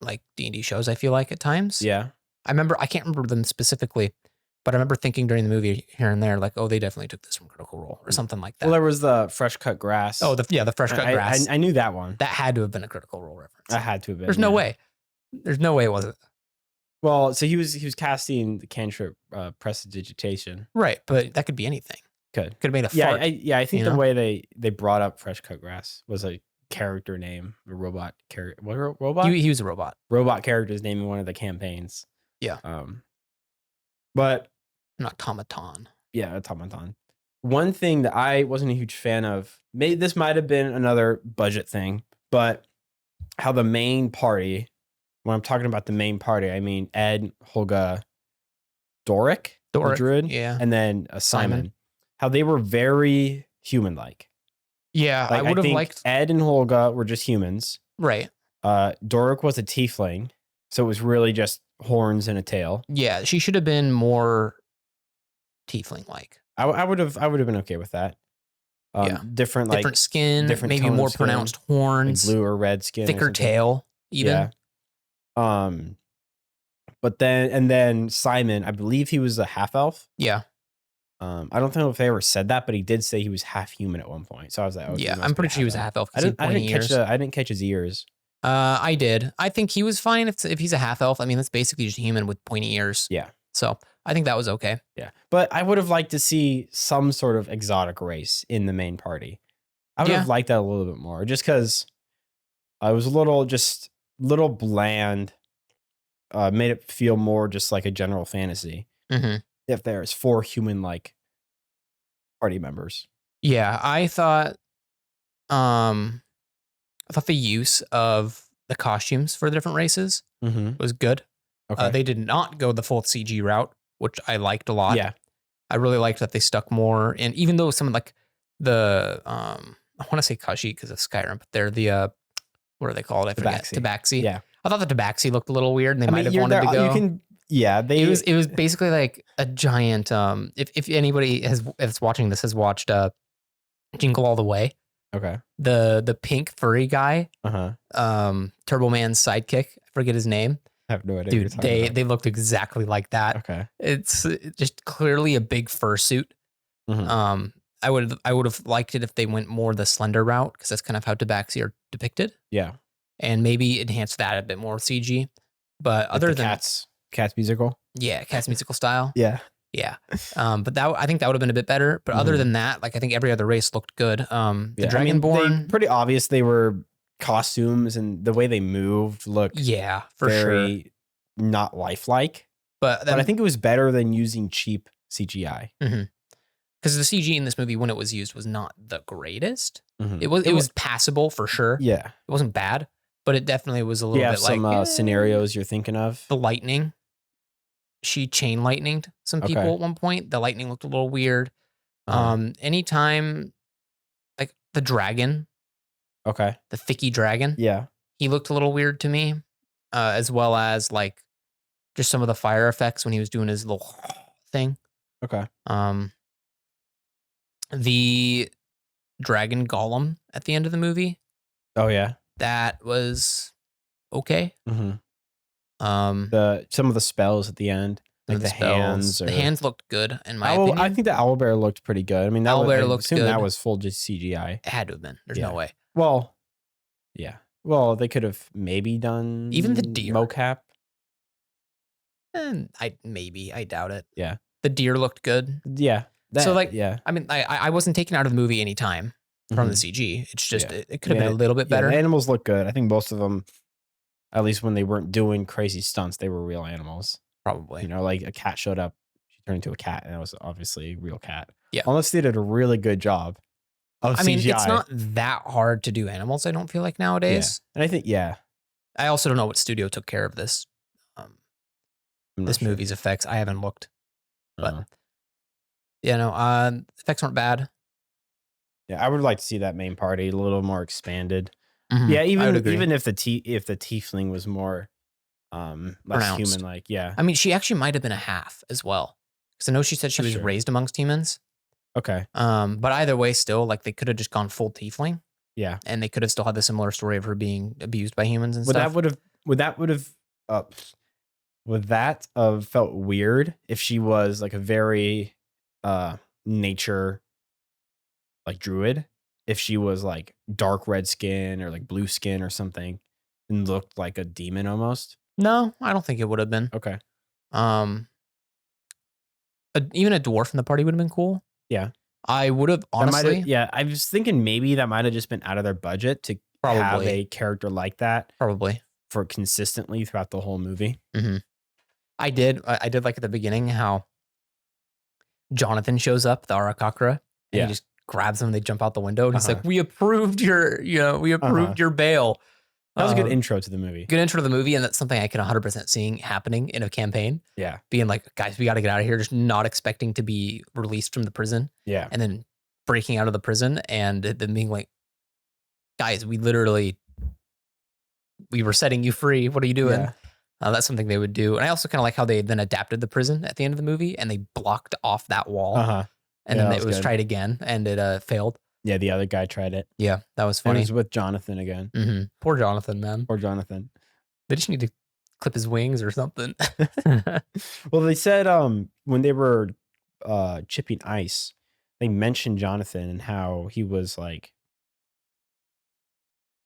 [SPEAKER 3] like D&D shows, I feel like, at times.
[SPEAKER 2] Yeah.
[SPEAKER 3] I can't remember them specifically, but I remember thinking during the movie here and there, like, oh, they definitely took this from Critical Role or something like that.
[SPEAKER 2] Well, there was the fresh cut grass.
[SPEAKER 3] Oh, the fresh cut grass.
[SPEAKER 2] I knew that one.
[SPEAKER 3] That had to have been a Critical Role reference.
[SPEAKER 2] That had to have been.
[SPEAKER 3] There's no way. There's no way it wasn't.
[SPEAKER 2] Well, so he was casting the cantrip prestidigitation.
[SPEAKER 3] Right, but that could be anything.
[SPEAKER 2] Could
[SPEAKER 3] have made a
[SPEAKER 2] fart.
[SPEAKER 3] Yeah,
[SPEAKER 2] I think the way they brought up fresh cut grass was a character name, a robot character. What robot?
[SPEAKER 3] He was a robot.
[SPEAKER 2] Robot character's name in one of the campaigns.
[SPEAKER 3] Yeah.
[SPEAKER 2] But
[SPEAKER 3] an automaton.
[SPEAKER 2] Yeah, automaton. One thing that I wasn't a huge fan of, this might have been another budget thing, but how the main party, when I'm talking about the main party, I mean Ed, Holga, Doric, the druid,
[SPEAKER 3] yeah,
[SPEAKER 2] and then Simon. How they were very human-like.
[SPEAKER 3] Yeah, I would have liked
[SPEAKER 2] Ed and Holga were just humans.
[SPEAKER 3] Right.
[SPEAKER 2] Doric was a tiefling, so it was really just horns and a tail.
[SPEAKER 3] Yeah, she should have been more tiefling-like.
[SPEAKER 2] I would have been okay with that. Different
[SPEAKER 3] skin, maybe more pronounced horns,
[SPEAKER 2] like blue or red skin,
[SPEAKER 3] thicker tail, even.
[SPEAKER 2] Yeah. But then Simon, I believe he was a half elf.
[SPEAKER 3] Yeah.
[SPEAKER 2] I don't know if they ever said that, but he did say he was half human at one point. So I was like, okay,
[SPEAKER 3] yeah, I'm pretty sure he was a half elf.
[SPEAKER 2] I didn't catch his ears.
[SPEAKER 3] I did. I think he was fine if he's a half elf. I mean, that's basically just a human with pointy ears.
[SPEAKER 2] Yeah.
[SPEAKER 3] So I think that was okay.
[SPEAKER 2] Yeah. But I would have liked to see some sort of exotic race in the main party. I would have liked that a little bit more, just because I was a little bland. Made it feel more just like a general fantasy.
[SPEAKER 3] Mm-hmm.
[SPEAKER 2] if there's 4 human like party members.
[SPEAKER 3] Yeah, I thought the use of the costumes for the different races
[SPEAKER 2] Mm-hmm.
[SPEAKER 3] was good.
[SPEAKER 2] Okay.
[SPEAKER 3] They did not go the full CG route, which I liked a lot.
[SPEAKER 2] Yeah.
[SPEAKER 3] I really liked that they stuck more. And even though some of like the, I want to say Kashi because of Skyrim, but they're the, what are they called? I forget. Tabaxi.
[SPEAKER 2] Yeah.
[SPEAKER 3] I thought the Tabaxi looked a little weird and they might have wanted to go.
[SPEAKER 2] You can, yeah.
[SPEAKER 3] It was basically like a giant, if anybody that's watching this has watched Jingle All the Way,
[SPEAKER 2] okay.
[SPEAKER 3] the pink furry guy, Turbo Man's sidekick, I forget his name.
[SPEAKER 2] I have no idea.
[SPEAKER 3] Dude, they looked exactly like that.
[SPEAKER 2] Okay.
[SPEAKER 3] It's just clearly a big fursuit.
[SPEAKER 2] Mm-hmm.
[SPEAKER 3] I would have liked it if they went more the slender route because that's kind of how Tabaxi are depicted.
[SPEAKER 2] Yeah.
[SPEAKER 3] And maybe enhance that a bit more with CG. But
[SPEAKER 2] Like
[SPEAKER 3] other than
[SPEAKER 2] Cats musical.
[SPEAKER 3] yeah, Cat's musical style.
[SPEAKER 2] Yeah.
[SPEAKER 3] Yeah. But I think that would have been a bit better. But other than that, like I think every other race looked good. The Dragonborn,
[SPEAKER 2] pretty obvious they were costumes and the way they moved looked
[SPEAKER 3] yeah, for sure.
[SPEAKER 2] very not lifelike.
[SPEAKER 3] But
[SPEAKER 2] I think it was better than using cheap CGI.
[SPEAKER 3] Because the CG in this movie, when it was used, was not the greatest.
[SPEAKER 2] Mm-hmm.
[SPEAKER 3] It was passable for sure.
[SPEAKER 2] Yeah.
[SPEAKER 3] It wasn't bad, but it definitely was a little bit
[SPEAKER 2] some
[SPEAKER 3] like
[SPEAKER 2] scenarios you're thinking of.
[SPEAKER 3] the lightning. She chain lightninged some people at one point. The lightning looked a little weird. Anytime like the dragon,
[SPEAKER 2] Okay.
[SPEAKER 3] the thicky dragon,
[SPEAKER 2] Yeah.
[SPEAKER 3] he looked a little weird to me. As well as like just some of the fire effects when he was doing his little thing.
[SPEAKER 2] Okay.
[SPEAKER 3] The dragon golem at the end of the movie,
[SPEAKER 2] Oh yeah.
[SPEAKER 3] that was okay.
[SPEAKER 2] Mm-hmm. Some of the spells at the end, like the hands.
[SPEAKER 3] The hands looked good in my opinion.
[SPEAKER 2] I think the owlbear looked pretty good. I mean,
[SPEAKER 3] Owlbear looked good.
[SPEAKER 2] That was full just CGI.
[SPEAKER 3] It had to have been. There's
[SPEAKER 2] Yeah.
[SPEAKER 3] no way.
[SPEAKER 2] Well, yeah. Well, they could have maybe done
[SPEAKER 3] Even the deer.
[SPEAKER 2] mocap.
[SPEAKER 3] And I doubt it.
[SPEAKER 2] Yeah.
[SPEAKER 3] The deer looked good.
[SPEAKER 2] Yeah.
[SPEAKER 3] So like,
[SPEAKER 2] yeah.
[SPEAKER 3] I mean, I wasn't taken out of the movie any time from the CG. It's just it could have been a little bit better.
[SPEAKER 2] The animals look good. I think most of them, at least when they weren't doing crazy stunts, they were real animals.
[SPEAKER 3] Probably.
[SPEAKER 2] You know, like a cat showed up, she turned into a cat, and it was obviously a real cat.
[SPEAKER 3] Yeah.
[SPEAKER 2] Unless they did a really good job of CGI.
[SPEAKER 3] I mean, it's not that hard to do animals, I don't feel like nowadays.
[SPEAKER 2] Yeah. And I think,
[SPEAKER 3] I also don't know what studio took care of this. This movie's effects. I haven't looked. But effects weren't bad.
[SPEAKER 2] Yeah, I would like to see that main party a little more expanded.
[SPEAKER 3] Mm-hmm.
[SPEAKER 2] Yeah, even if the tiefling was more less
[SPEAKER 3] pronounced.
[SPEAKER 2] human like, yeah.
[SPEAKER 3] I mean, she actually might have been a half as well. Because I know she said she was raised amongst humans.
[SPEAKER 2] Okay.
[SPEAKER 3] But either way, still, like they could have just gone full tiefling.
[SPEAKER 2] Yeah.
[SPEAKER 3] And they could have still had the similar story of her being abused by humans and stuff.
[SPEAKER 2] Would that have felt weird if she was like a very nature like druid? If she was like dark red skin or like blue skin or something and looked like a demon almost?
[SPEAKER 3] No, I don't think it would have been.
[SPEAKER 2] Okay.
[SPEAKER 3] Even a dwarf in the party would have been cool.
[SPEAKER 2] Yeah.
[SPEAKER 3] I would have honestly.
[SPEAKER 2] I was thinking maybe that might have just been out of their budget to have a character like that.
[SPEAKER 3] Probably.
[SPEAKER 2] For consistently throughout the whole movie.
[SPEAKER 3] Mm-hmm. I did like at the beginning how Jonathan shows up, the Arakakra, and he just grabs them and they jump out the window and he's like, we approved your bail.
[SPEAKER 2] That was a good intro to the movie.
[SPEAKER 3] Good intro to the movie, and that's something I can 100% seeing happening in a campaign.
[SPEAKER 2] Yeah.
[SPEAKER 3] Being like, guys, we got to get out of here, just not expecting to be released from the prison.
[SPEAKER 2] Yeah.
[SPEAKER 3] And then breaking out of the prison and then being like, guys, we were setting you free. What are you doing?
[SPEAKER 2] Yeah.
[SPEAKER 3] That's something they would do. And I also kind of like how they then adapted the prison at the end of the movie and they blocked off that wall. And then it was tried again and it failed.
[SPEAKER 2] Yeah, the other guy tried it.
[SPEAKER 3] Yeah, that was
[SPEAKER 2] And
[SPEAKER 3] funny.
[SPEAKER 2] it was with Jonathan again.
[SPEAKER 3] Mm-hmm. Poor Jonathan, man.
[SPEAKER 2] Poor Jonathan.
[SPEAKER 3] They just need to clip his wings or something.
[SPEAKER 2] Well, they said when they were chipping ice, they mentioned Jonathan and how he was like,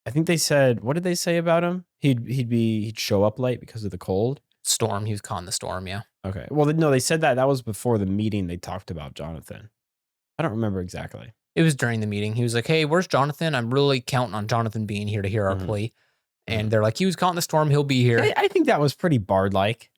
[SPEAKER 2] I think they said, what did they say about him? He'd show up late because of the cold.
[SPEAKER 3] Storm. He was caught in the storm. Yeah.
[SPEAKER 2] Okay. Well, no, they said that was before the meeting. They talked about Jonathan. I don't remember exactly.
[SPEAKER 3] It was during the meeting. He was like, hey, where's Jonathan? I'm really counting on Jonathan being here to hear our plea. And they're like, he was caught in the storm. He'll be here.
[SPEAKER 2] I think that was pretty Bard-like.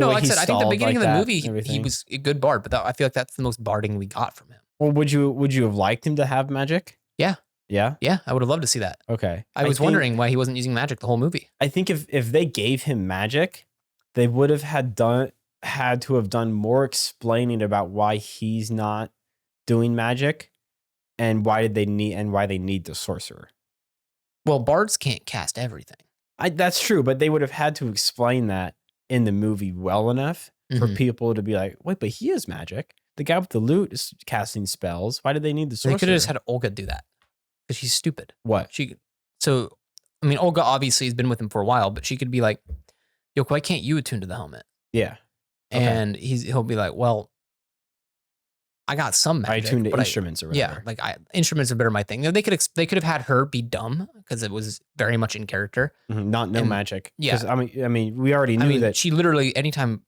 [SPEAKER 2] The
[SPEAKER 3] No,
[SPEAKER 2] way
[SPEAKER 3] like I
[SPEAKER 2] he
[SPEAKER 3] said, I think the
[SPEAKER 2] stalled
[SPEAKER 3] beginning
[SPEAKER 2] like
[SPEAKER 3] of the
[SPEAKER 2] that
[SPEAKER 3] movie,
[SPEAKER 2] and
[SPEAKER 3] he
[SPEAKER 2] everything.
[SPEAKER 3] was a good bard, but I feel like that's the most barding we got from him.
[SPEAKER 2] Well, would you have liked him to have magic?
[SPEAKER 3] Yeah.
[SPEAKER 2] Yeah.
[SPEAKER 3] Yeah, I would have loved to see that.
[SPEAKER 2] Okay.
[SPEAKER 3] I was wondering why he wasn't using magic the whole movie.
[SPEAKER 2] I think if they gave him magic, they would have had to have done more explaining about why he's not doing magic and why they need the sorcerer.
[SPEAKER 3] Well, bards can't cast everything.
[SPEAKER 2] That's true, but they would have had to explain that in the movie well enough for
[SPEAKER 3] Mhm.
[SPEAKER 2] people to be like, wait, but he has magic. The guy with the lute is casting spells. Why did they need the sorcerer?
[SPEAKER 3] They could have just had Olga do that because she's stupid.
[SPEAKER 2] What?
[SPEAKER 3] So, I mean, Olga obviously has been with him for a while, but she could be like, "Yo, why can't you attune to the helmet?"
[SPEAKER 2] Yeah. Okay.
[SPEAKER 3] And he'll be like, "Well, I got some magic.
[SPEAKER 2] I tuned to
[SPEAKER 3] but
[SPEAKER 2] instruments or
[SPEAKER 3] Yeah,
[SPEAKER 2] whatever.
[SPEAKER 3] like instruments are better my thing. You know, they could have had her be dumb because it was very much in character.
[SPEAKER 2] Not no
[SPEAKER 3] and-
[SPEAKER 2] magic.
[SPEAKER 3] yeah.
[SPEAKER 2] 'Cause, I mean, we already knew that.
[SPEAKER 3] She literally anytime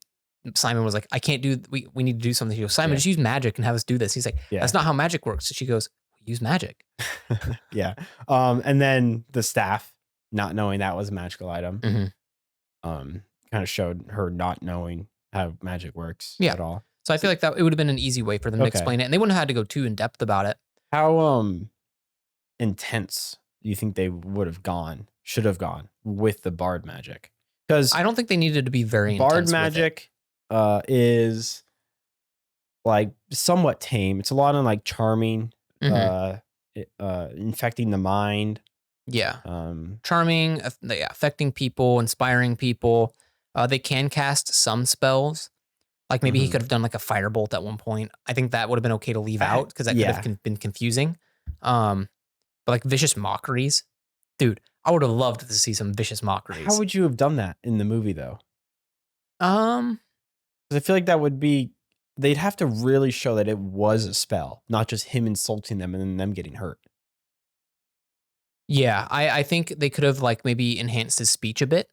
[SPEAKER 3] Simon was like, "I can't do. We need to do something." She goes, "Simon,
[SPEAKER 2] Yeah.
[SPEAKER 3] just use magic and have us do this." He's like,
[SPEAKER 2] Yeah.
[SPEAKER 3] "That's not how magic works." So she goes, "Use magic."
[SPEAKER 2] Yeah. And then the staff, not knowing that was a magical item,
[SPEAKER 3] Mhm.
[SPEAKER 2] kind of showed her not knowing how magic works
[SPEAKER 3] Yeah.
[SPEAKER 2] at all.
[SPEAKER 3] So I feel like that it would have been an easy way for them to
[SPEAKER 2] Okay.
[SPEAKER 3] explain it, and they wouldn't have had to go too in depth about it.
[SPEAKER 2] How intense do you think they should have gone with the bard magic? Because
[SPEAKER 3] I don't think they needed to be very
[SPEAKER 2] bard
[SPEAKER 3] intense with it.
[SPEAKER 2] magic is like somewhat tame. It's a lot of like charming,
[SPEAKER 3] Mhm.
[SPEAKER 2] infecting the mind.
[SPEAKER 3] Yeah,
[SPEAKER 2] Um,
[SPEAKER 3] charming, affecting people, inspiring people. They can cast some spells. Like maybe he
[SPEAKER 2] Mhm.
[SPEAKER 3] could have done like a firebolt at one point. I think that would have been okay to leave out because that could
[SPEAKER 2] yeah.
[SPEAKER 3] have been confusing. But like vicious mockeries, dude, I would have loved to see some vicious mockeries.
[SPEAKER 2] How would you have done that in the movie though?
[SPEAKER 3] um,
[SPEAKER 2] 'Cause I feel like that would be, they'd have to really show that it was a spell, not just him insulting them and then them getting hurt.
[SPEAKER 3] yeah, I think they could have like maybe enhanced his speech a bit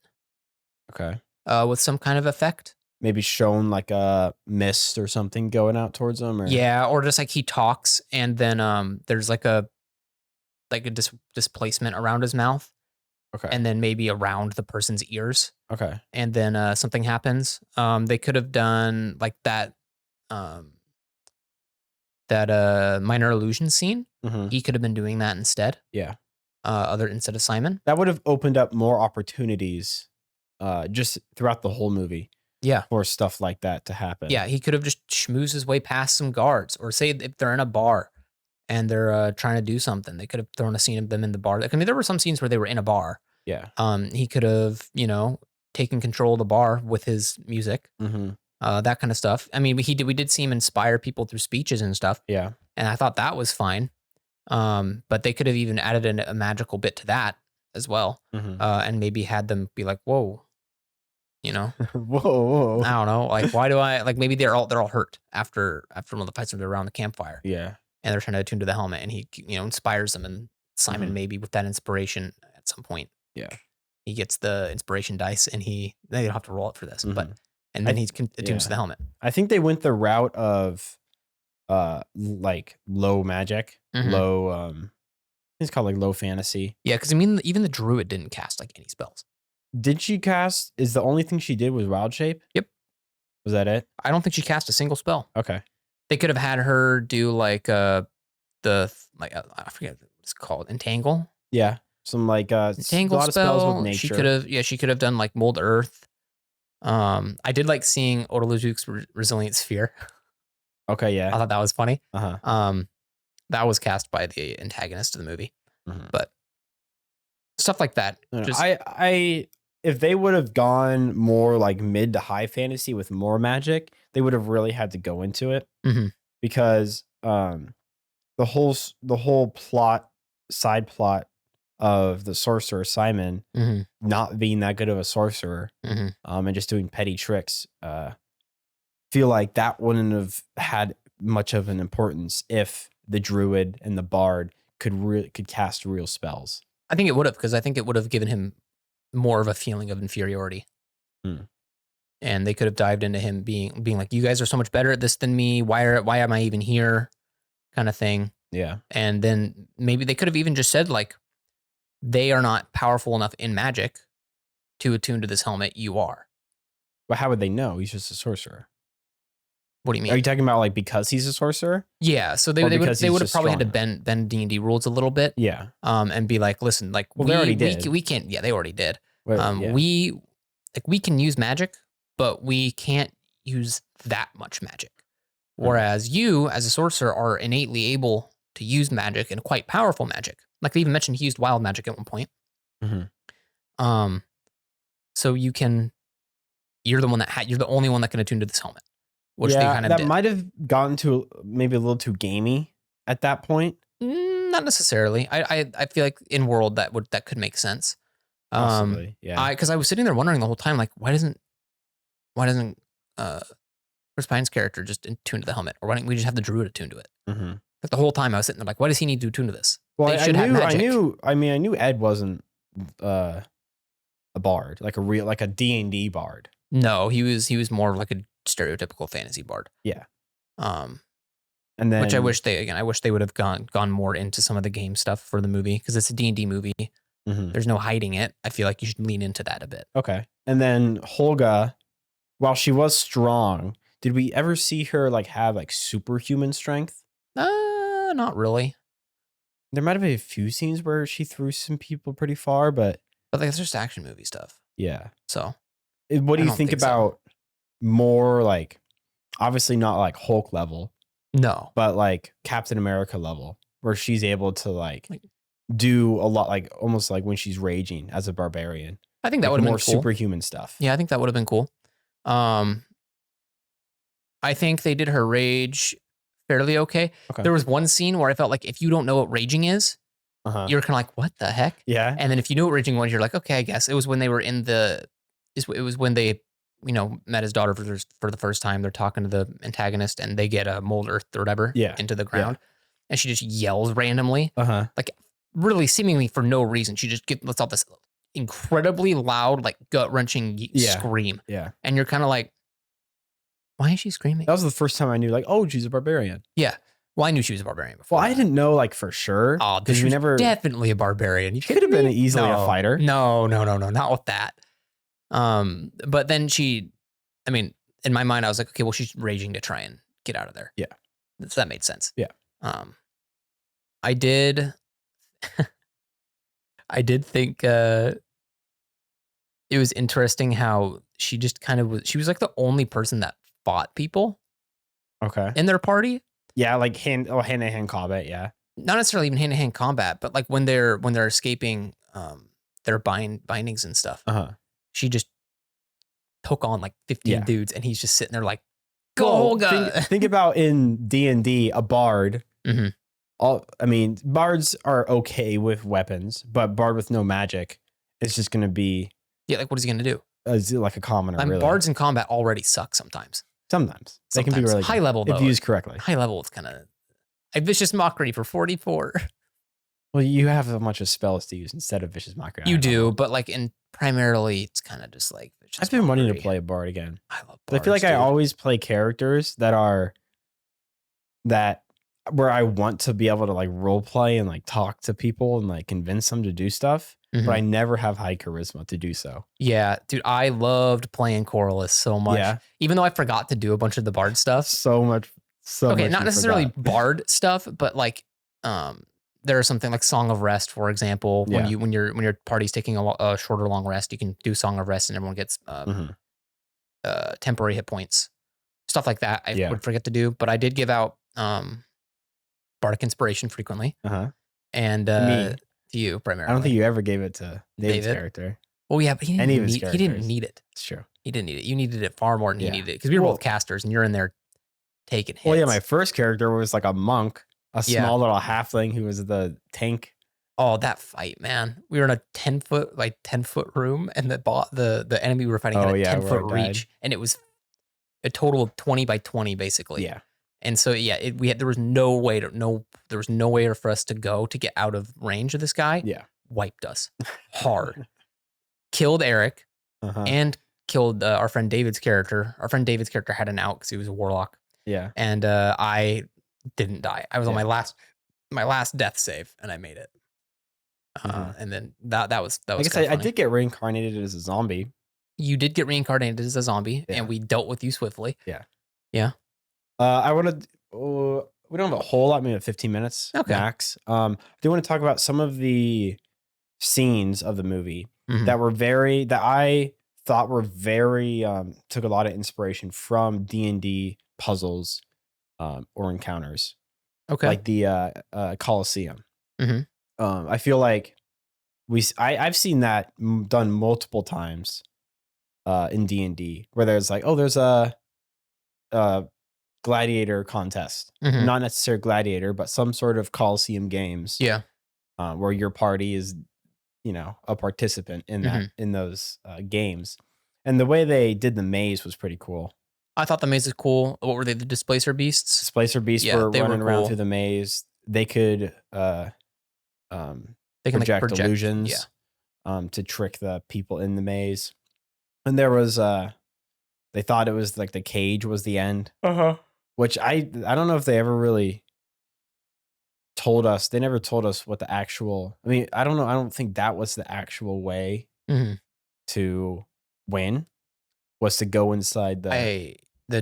[SPEAKER 2] Okay.
[SPEAKER 3] with some kind of effect.
[SPEAKER 2] Maybe shown like a mist or something going out towards them. Or
[SPEAKER 3] Yeah, or just like he talks and then there's like a displacement around his mouth
[SPEAKER 2] Okay.
[SPEAKER 3] and then maybe around the person's ears
[SPEAKER 2] Okay.
[SPEAKER 3] and then something happens. They could have done like that minor illusion scene.
[SPEAKER 2] Mhm.
[SPEAKER 3] He could have been doing that instead.
[SPEAKER 2] Yeah.
[SPEAKER 3] Instead of Simon.
[SPEAKER 2] That would have opened up more opportunities just throughout the whole movie
[SPEAKER 3] Yeah.
[SPEAKER 2] for stuff like that to happen.
[SPEAKER 3] Yeah, he could have just schmoozed his way past some guards, or say if they're in a bar and they're trying to do something, they could have thrown a scene of them in the bar. I mean, there were some scenes where they were in a bar.
[SPEAKER 2] Yeah.
[SPEAKER 3] He could have, taken control of the bar with his music,
[SPEAKER 2] Mm-hmm.
[SPEAKER 3] that kind of stuff. I mean, we did see him inspire people through speeches and stuff,
[SPEAKER 2] Yeah.
[SPEAKER 3] and I thought that was fine. But they could have even added a magical bit to that as well,
[SPEAKER 2] Mm-hmm.
[SPEAKER 3] and maybe had them be like, "Whoa."
[SPEAKER 2] Whoa.
[SPEAKER 3] I don't know. Like, why do I like? Maybe they're all hurt after one of the fights when they're around the campfire,
[SPEAKER 2] Yeah.
[SPEAKER 3] and they're trying to attune to the helmet, and he inspires them, and Simon
[SPEAKER 2] Mhm.
[SPEAKER 3] maybe with that inspiration at some point,
[SPEAKER 2] Yeah.
[SPEAKER 3] he gets the inspiration dice, and they don't have to roll it for this, but
[SPEAKER 2] Mhm.
[SPEAKER 3] and then
[SPEAKER 2] I-
[SPEAKER 3] he attunes to the helmet.
[SPEAKER 2] I think they went the route of like low magic,
[SPEAKER 3] Mhm.
[SPEAKER 2] low it's called like low fantasy.
[SPEAKER 3] Yeah, because I mean, even the druid didn't cast like any spells.
[SPEAKER 2] Did she cast, is the only thing she did was wild shape?
[SPEAKER 3] Yep.
[SPEAKER 2] Was that it?
[SPEAKER 3] I don't think she cast a single spell.
[SPEAKER 2] Okay.
[SPEAKER 3] They could have had her do like I forget what it's called, entangle.
[SPEAKER 2] Yeah. Some like a
[SPEAKER 3] Entangle
[SPEAKER 2] lot of
[SPEAKER 3] spell.
[SPEAKER 2] spells with nature.
[SPEAKER 3] She could have done like mold earth. I did like seeing Odaluzuk's resilient sphere.
[SPEAKER 2] Okay,
[SPEAKER 3] I
[SPEAKER 2] yeah.
[SPEAKER 3] thought that was funny.
[SPEAKER 2] Uh-huh.
[SPEAKER 3] That was cast by the antagonist of the movie,
[SPEAKER 2] Mhm.
[SPEAKER 3] but stuff like that.
[SPEAKER 2] No, no,
[SPEAKER 3] Just
[SPEAKER 2] I if they would have gone more like mid to high fantasy with more magic, they would have really had to go into it.
[SPEAKER 3] Mhm.
[SPEAKER 2] Because the whole side plot of the sorcerer Simon
[SPEAKER 3] Mhm.
[SPEAKER 2] not being that good of a sorcerer,
[SPEAKER 3] Mhm.
[SPEAKER 2] and just doing petty tricks, feel like that wouldn't have had much of an importance if the druid and the bard could cast real spells.
[SPEAKER 3] I think it would have, because I think it would have given him more of a feeling of inferiority.
[SPEAKER 2] Hmm.
[SPEAKER 3] And they could have dived into him being like, "You guys are so much better at this than me. Why am I even here?" kind of thing.
[SPEAKER 2] Yeah.
[SPEAKER 3] And then maybe they could have even just said like, "They are not powerful enough in magic to attune to this helmet. You are."
[SPEAKER 2] But how would they know? He's just a sorcerer.
[SPEAKER 3] What do you mean?
[SPEAKER 2] Are you talking about like because he's a sorcerer?
[SPEAKER 3] Yeah, so
[SPEAKER 2] Or
[SPEAKER 3] they would
[SPEAKER 2] because
[SPEAKER 3] they
[SPEAKER 2] he's
[SPEAKER 3] would have
[SPEAKER 2] just
[SPEAKER 3] probably had to
[SPEAKER 2] stronger?
[SPEAKER 3] bend D&D rules a little bit.
[SPEAKER 2] Yeah.
[SPEAKER 3] And be like, listen, like
[SPEAKER 2] Well, they already did.
[SPEAKER 3] we can't. Yeah, they already did.
[SPEAKER 2] Well, yeah.
[SPEAKER 3] We can use magic, but we can't use that much magic. Whereas you, as a sorcerer, are innately able to use magic and quite powerful magic. Like they even mentioned, he used wild magic at one point.
[SPEAKER 2] Mhm.
[SPEAKER 3] So you can. You're the one you're the only one that can attune to this helmet, which they
[SPEAKER 2] Yeah,
[SPEAKER 3] kind of
[SPEAKER 2] that
[SPEAKER 3] did.
[SPEAKER 2] might have gotten to maybe a little too gamey at that point.
[SPEAKER 3] Not necessarily. I feel like in world that could make sense.
[SPEAKER 2] Possibly, yeah.
[SPEAKER 3] Because I was sitting there wondering the whole time, like, why doesn't Chris Pine's character just attune to the helmet, or why don't we just have the druid attune to it?
[SPEAKER 2] Mm-hmm.
[SPEAKER 3] Like the whole time I was sitting there, like, why does he need to attune to this?
[SPEAKER 2] Well,
[SPEAKER 3] They should have magic.
[SPEAKER 2] I knew Ed wasn't a bard, like a D&D bard.
[SPEAKER 3] No, he was more of like a stereotypical fantasy bard.
[SPEAKER 2] Yeah.
[SPEAKER 3] And
[SPEAKER 2] then
[SPEAKER 3] which I wish they would have gone more into some of the game stuff for the movie, because it's a D&D movie.
[SPEAKER 2] Mhm.
[SPEAKER 3] There's no hiding it. I feel like you should lean into that a bit.
[SPEAKER 2] Okay. And then Holga, while she was strong, did we ever see her like have like superhuman strength?
[SPEAKER 3] Not really.
[SPEAKER 2] There might have been a few scenes where she threw some people pretty far, but
[SPEAKER 3] But like it's just action movie stuff.
[SPEAKER 2] yeah.
[SPEAKER 3] So
[SPEAKER 2] What do
[SPEAKER 3] I
[SPEAKER 2] you
[SPEAKER 3] don't
[SPEAKER 2] think
[SPEAKER 3] think so.
[SPEAKER 2] about more like, obviously not like Hulk level,
[SPEAKER 3] no.
[SPEAKER 2] but like Captain America level, where she's able to like do a lot, like almost like when she's raging as a barbarian.
[SPEAKER 3] I think that
[SPEAKER 2] Like
[SPEAKER 3] would have been
[SPEAKER 2] more
[SPEAKER 3] cool.
[SPEAKER 2] superhuman stuff.
[SPEAKER 3] Yeah, I think that would have been cool. I think they did her rage fairly okay. There was one scene where I felt like if you don't know what raging is, you're kind of like, what the heck?
[SPEAKER 2] Yeah.
[SPEAKER 3] And then if you know what raging was, you're like, okay, I guess. It was when they were it was when they, met his daughter for the first time. They're talking to the antagonist and they get a mold earth or whatever into the ground. And she just yells randomly, like really seemingly for no reason. She just lets out this incredibly loud, like gut wrenching scream.
[SPEAKER 2] Yeah.
[SPEAKER 3] And you're kind of like, why is she screaming?
[SPEAKER 2] That was the first time I knew like, oh, she's a barbarian.
[SPEAKER 3] Yeah. Well, I knew she was a barbarian before.
[SPEAKER 2] Well, I didn't know like for sure.
[SPEAKER 3] Oh,
[SPEAKER 2] because
[SPEAKER 3] she
[SPEAKER 2] we
[SPEAKER 3] was
[SPEAKER 2] never
[SPEAKER 3] definitely a barbarian. You
[SPEAKER 2] could have been easily a fighter.
[SPEAKER 3] No, not with that. But then in my mind, I was like, okay, well, she's raging to try and get out of there.
[SPEAKER 2] Yeah.
[SPEAKER 3] So that made sense.
[SPEAKER 2] Yeah.
[SPEAKER 3] I did think it was interesting how she just kind of she was like the only person that fought people in their party.
[SPEAKER 2] Yeah, like hand-to-hand combat, yeah.
[SPEAKER 3] Not necessarily even hand-to-hand combat, but like when they're escaping their bindings and stuff. She just took on like 15 dudes, and he's just sitting there like, go,
[SPEAKER 2] think about in D&D, a bard. Bards are okay with weapons, but bard with no magic is just going to be
[SPEAKER 3] like, what is he going to do?
[SPEAKER 2] Like a commoner, really.
[SPEAKER 3] Bards in combat already suck sometimes.
[SPEAKER 2] Sometimes. They can be really
[SPEAKER 3] high
[SPEAKER 2] good,
[SPEAKER 3] level, though.
[SPEAKER 2] if used correctly.
[SPEAKER 3] High level is kind of a vicious mockery for 44.
[SPEAKER 2] Well, you have a bunch of spells to use instead of vicious mockery.
[SPEAKER 3] You do, but like primarily, it's kind of just like vicious
[SPEAKER 2] I've been wanting to
[SPEAKER 3] mockery.
[SPEAKER 2] play a bard again.
[SPEAKER 3] I love
[SPEAKER 2] But I feel like I always play characters where I want to be able to like role play and like talk to people and like convince them to do stuff, but I never have high charisma to do so.
[SPEAKER 3] Yeah, dude, I loved playing Corliss so much. Yeah. Even though I forgot to do a bunch of the bard stuff.
[SPEAKER 2] So much.
[SPEAKER 3] Okay, not necessarily bard stuff, but like there's something like Song of Rest, for example. When your party's taking a short or long rest, you can do Song of Rest and everyone gets temporary hit points. Stuff like that I would forget to do, but I did give out bardic inspiration frequently. And to you primarily.
[SPEAKER 2] I don't think you ever gave it to David's character.
[SPEAKER 3] Well, yeah, but he didn't need it.
[SPEAKER 2] It's true.
[SPEAKER 3] He didn't need it. You needed it far more than he needed it, because we were both casters and you're in there taking hits.
[SPEAKER 2] Well, yeah, my first character was like a monk, a small little halfling who was the tank.
[SPEAKER 3] Oh, that fight, man! We were in a 10-foot room, and the enemy we were fighting had a 10-foot reach, and it was a total of 20 by 20, basically.
[SPEAKER 2] Yeah.
[SPEAKER 3] And so there was no way for us to go to get out of range of this guy.
[SPEAKER 2] Yeah.
[SPEAKER 3] Wiped us hard. Killed Eric and killed our friend David's character. Our friend David's character had an out because he was a warlock.
[SPEAKER 2] Yeah.
[SPEAKER 3] And I didn't die. I was on my last death save, and I made it. And then that was.
[SPEAKER 2] I guess I did get reincarnated as a zombie.
[SPEAKER 3] you did get reincarnated as a zombie,
[SPEAKER 2] Yeah.
[SPEAKER 3] and we dealt with you swiftly.
[SPEAKER 2] I want to. We don't have a whole lot, maybe 15 minutes
[SPEAKER 3] Okay.
[SPEAKER 2] max. I do want to talk about some of the scenes of the movie
[SPEAKER 3] Mhm.
[SPEAKER 2] that I thought were very took a lot of inspiration from DnD puzzles or encounters,
[SPEAKER 3] Okay.
[SPEAKER 2] like the Colosseum.
[SPEAKER 3] Mhm.
[SPEAKER 2] I feel like I've seen that done multiple times in D&D, where there's like, oh, there's a gladiator contest,
[SPEAKER 3] Mhm.
[SPEAKER 2] not necessarily gladiator, but some sort of Colosseum games.
[SPEAKER 3] Yeah.
[SPEAKER 2] Where your party is, a participant in that
[SPEAKER 3] Mhm.
[SPEAKER 2] in those games, and the way they did the maze was pretty cool.
[SPEAKER 3] I thought the maze is cool. What were they? The displacer beasts?
[SPEAKER 2] Displacer beasts
[SPEAKER 3] Yeah,
[SPEAKER 2] were
[SPEAKER 3] they were
[SPEAKER 2] running around
[SPEAKER 3] cool.
[SPEAKER 2] through the maze. They could
[SPEAKER 3] They can
[SPEAKER 2] project
[SPEAKER 3] like
[SPEAKER 2] illusions to trick the people in the maze. And there was they thought it was like the cage was the end, which I don't know if they ever really told us. They never told us what the actual. I mean, I don't know. I don't think that was the actual way
[SPEAKER 3] Mhm.
[SPEAKER 2] to win, was to go inside the
[SPEAKER 3] The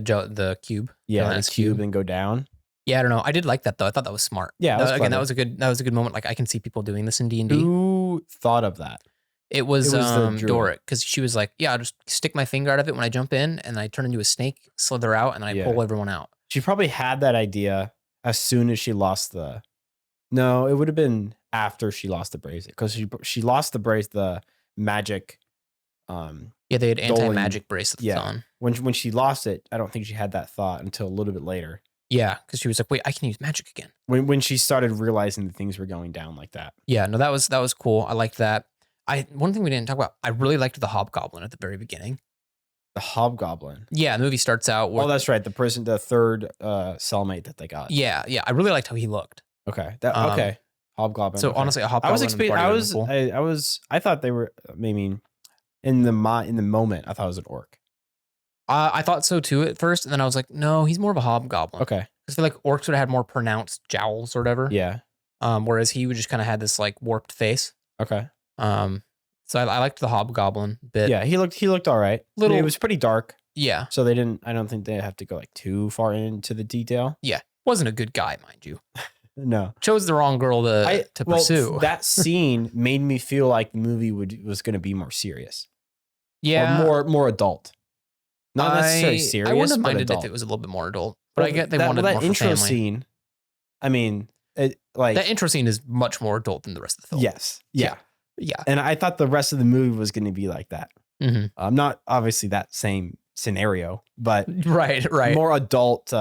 [SPEAKER 3] cube.
[SPEAKER 2] the
[SPEAKER 3] Villainous
[SPEAKER 2] cube and go down.
[SPEAKER 3] Yeah, I don't know. I did like that though. I thought that was smart.
[SPEAKER 2] Yeah, it was
[SPEAKER 3] Again, that
[SPEAKER 2] clever.
[SPEAKER 3] was a good moment. Like I can see people doing this in D&D.
[SPEAKER 2] Who thought of that?
[SPEAKER 3] It was
[SPEAKER 2] It was the druid.
[SPEAKER 3] Doric, because she was like, "Yeah, I'll just stick my finger out of it when I jump in, and I turn into a snake, slither out, and I
[SPEAKER 2] Yeah.
[SPEAKER 3] pull everyone out."
[SPEAKER 2] She probably had that idea as soon as she lost the. No, it would have been after she lost the bracelet, because she lost the magic.
[SPEAKER 3] Yeah, they had
[SPEAKER 2] Dolan-
[SPEAKER 3] anti-magic bracelets
[SPEAKER 2] yeah.
[SPEAKER 3] on.
[SPEAKER 2] When she lost it, I don't think she had that thought until a little bit later.
[SPEAKER 3] Yeah, because she was like, "Wait, I can use magic again."
[SPEAKER 2] When she started realizing that things were going down like that.
[SPEAKER 3] Yeah, no, that was cool. I liked that. One thing we didn't talk about. I really liked the hobgoblin at the very beginning.
[SPEAKER 2] The hobgoblin.
[SPEAKER 3] Yeah, the movie starts out with.
[SPEAKER 2] Oh, that's right. The third cellmate that they got.
[SPEAKER 3] Yeah. I really liked how he looked.
[SPEAKER 2] Okay. Okay. Hobgoblin.
[SPEAKER 3] So
[SPEAKER 2] okay.
[SPEAKER 3] honestly, a hobgoblin.
[SPEAKER 2] I thought they were. I mean, in the moment, I thought it was an orc.
[SPEAKER 3] I thought so too at first, and then I was like, no, he's more of a hobgoblin.
[SPEAKER 2] Okay.
[SPEAKER 3] I feel like orcs would have had more pronounced jowls or whatever.
[SPEAKER 2] Yeah.
[SPEAKER 3] Whereas he would just kind of had this like warped face.
[SPEAKER 2] Okay.
[SPEAKER 3] So I liked the hobgoblin bit.
[SPEAKER 2] Yeah, he looked all right. It was pretty dark,
[SPEAKER 3] Yeah.
[SPEAKER 2] so I don't think they have to go like too far into the detail.
[SPEAKER 3] Wasn't a good guy, mind you.
[SPEAKER 2] No.
[SPEAKER 3] Chose the wrong girl to pursue.
[SPEAKER 2] That scene made me feel like the movie was going to be more serious.
[SPEAKER 3] Yeah.
[SPEAKER 2] Or more adult. Not necessarily serious.
[SPEAKER 3] I wouldn't have
[SPEAKER 2] but
[SPEAKER 3] minded
[SPEAKER 2] adult.
[SPEAKER 3] if it was a little bit more adult. But I get they
[SPEAKER 2] that,
[SPEAKER 3] wanted
[SPEAKER 2] that
[SPEAKER 3] more for
[SPEAKER 2] intro
[SPEAKER 3] family.
[SPEAKER 2] scene. I mean,
[SPEAKER 3] That intro scene is much more adult than the rest of the film.
[SPEAKER 2] Yes. Yeah.
[SPEAKER 3] Yeah.
[SPEAKER 2] And I thought the rest of the movie was going to be like that.
[SPEAKER 3] Mm-hmm.
[SPEAKER 2] Not obviously that same scenario, but
[SPEAKER 3] Right.
[SPEAKER 2] more adult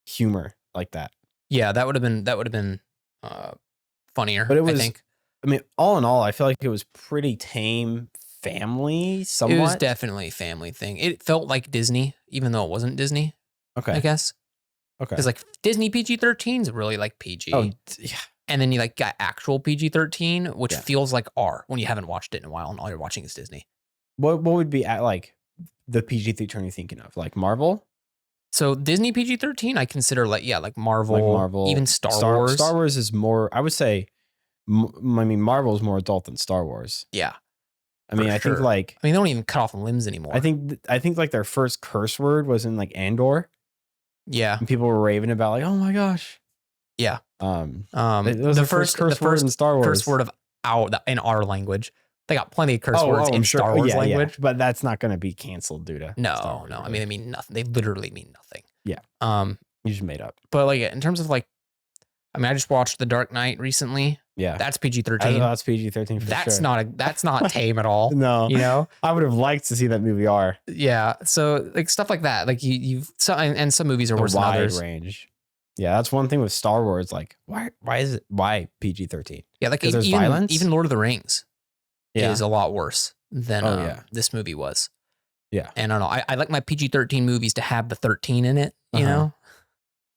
[SPEAKER 2] humor like that.
[SPEAKER 3] Yeah, that would have been funnier.
[SPEAKER 2] But it was,
[SPEAKER 3] I think.
[SPEAKER 2] I mean, all in all, I feel like it was pretty tame family. Somewhat.
[SPEAKER 3] It was definitely a family thing. It felt like Disney, even though it wasn't Disney.
[SPEAKER 2] Okay.
[SPEAKER 3] I guess.
[SPEAKER 2] Okay.
[SPEAKER 3] Because like Disney PG-13 is really like PG.
[SPEAKER 2] Oh, yeah.
[SPEAKER 3] And then you like got actual PG-13, which
[SPEAKER 2] Yeah.
[SPEAKER 3] feels like R when you haven't watched it in a while and all you're watching is Disney.
[SPEAKER 2] What would be at like the PG-13 you're thinking of? Like Marvel?
[SPEAKER 3] So Disney PG-13, I consider like Marvel,
[SPEAKER 2] Like Marvel,
[SPEAKER 3] even Star Wars.
[SPEAKER 2] Star Wars is more. I would say. I mean, Marvel is more adult than Star Wars.
[SPEAKER 3] Yeah.
[SPEAKER 2] I mean,
[SPEAKER 3] For
[SPEAKER 2] I think
[SPEAKER 3] sure.
[SPEAKER 2] like.
[SPEAKER 3] I mean, they don't even cut off limbs anymore.
[SPEAKER 2] I think like their first curse word was in like Andor,
[SPEAKER 3] Yeah.
[SPEAKER 2] and people were raving about like, oh my gosh.
[SPEAKER 3] Yeah.
[SPEAKER 2] It was
[SPEAKER 3] the
[SPEAKER 2] the
[SPEAKER 3] first
[SPEAKER 2] curse word in Star Wars.
[SPEAKER 3] First word of in our language. They got plenty of curse words
[SPEAKER 2] I'm
[SPEAKER 3] in
[SPEAKER 2] sure.
[SPEAKER 3] Star Wars language.
[SPEAKER 2] but that's not going to be canceled due to Star
[SPEAKER 3] No.
[SPEAKER 2] Wars
[SPEAKER 3] I mean,
[SPEAKER 2] language.
[SPEAKER 3] they mean nothing. They literally mean nothing.
[SPEAKER 2] Yeah. You just made up.
[SPEAKER 3] But like in terms of like, I mean, I just watched The Dark Knight recently.
[SPEAKER 2] Yeah,
[SPEAKER 3] That's
[SPEAKER 2] I
[SPEAKER 3] PG-13.
[SPEAKER 2] know that's PG-13 for
[SPEAKER 3] That's
[SPEAKER 2] sure.
[SPEAKER 3] that's not tame at all.
[SPEAKER 2] No,
[SPEAKER 3] You know?
[SPEAKER 2] I would have liked to see that movie R.
[SPEAKER 3] Yeah. So like stuff like that. Like you've and some movies are
[SPEAKER 2] A
[SPEAKER 3] worse than
[SPEAKER 2] wide
[SPEAKER 3] others.
[SPEAKER 2] range. Yeah, that's one thing with Star Wars. Like, why PG-13?
[SPEAKER 3] Yeah, like
[SPEAKER 2] 'Cause there's
[SPEAKER 3] even,
[SPEAKER 2] violence?
[SPEAKER 3] even Lord of the Rings
[SPEAKER 2] Yeah,
[SPEAKER 3] is a lot worse than
[SPEAKER 2] Oh, yeah.
[SPEAKER 3] this movie was.
[SPEAKER 2] Yeah.
[SPEAKER 3] And I don't know. I like my PG-13 movies to have the 13 in it, you
[SPEAKER 2] Uh-huh.
[SPEAKER 3] know?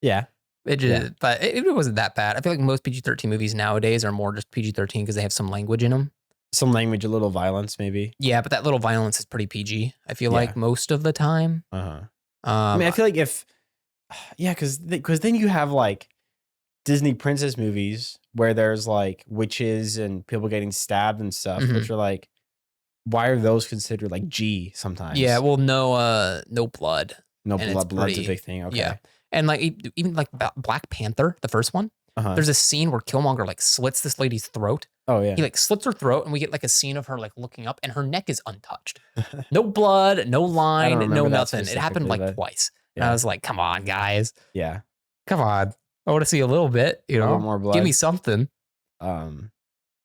[SPEAKER 2] yeah,
[SPEAKER 3] It just,
[SPEAKER 2] Yeah.
[SPEAKER 3] But it wasn't that bad. I feel like most PG-13 movies nowadays are more just PG-13 because they have some language in them.
[SPEAKER 2] some language, a little violence, maybe.
[SPEAKER 3] Yeah, but that little violence is pretty PG. I feel
[SPEAKER 2] Yeah.
[SPEAKER 3] like most of the time.
[SPEAKER 2] I mean, I feel like because then you have like Disney princess movies where there's like witches and people getting stabbed and stuff,
[SPEAKER 3] Mhm.
[SPEAKER 2] which are like, why are those considered like G sometimes?
[SPEAKER 3] Yeah, well, no blood.
[SPEAKER 2] No
[SPEAKER 3] and it's
[SPEAKER 2] blood's a
[SPEAKER 3] pretty-
[SPEAKER 2] big thing. Okay.
[SPEAKER 3] Yeah. And like even like Black Panther, the first one,
[SPEAKER 2] Uh-huh.
[SPEAKER 3] there's a scene where Killmonger like slits this lady's throat.
[SPEAKER 2] Oh yeah.
[SPEAKER 3] He like slits her throat, and we get like a scene of her like looking up, and her neck is untouched. No blood, no line, no
[SPEAKER 2] remember that
[SPEAKER 3] nothing. It happened
[SPEAKER 2] specifically,
[SPEAKER 3] like
[SPEAKER 2] but-
[SPEAKER 3] twice. And
[SPEAKER 2] Yeah.
[SPEAKER 3] I was like, come on, guys.
[SPEAKER 2] Yeah.
[SPEAKER 3] Come on. I want to see a little bit, you
[SPEAKER 2] A
[SPEAKER 3] know?
[SPEAKER 2] little more blood.
[SPEAKER 3] Give me something.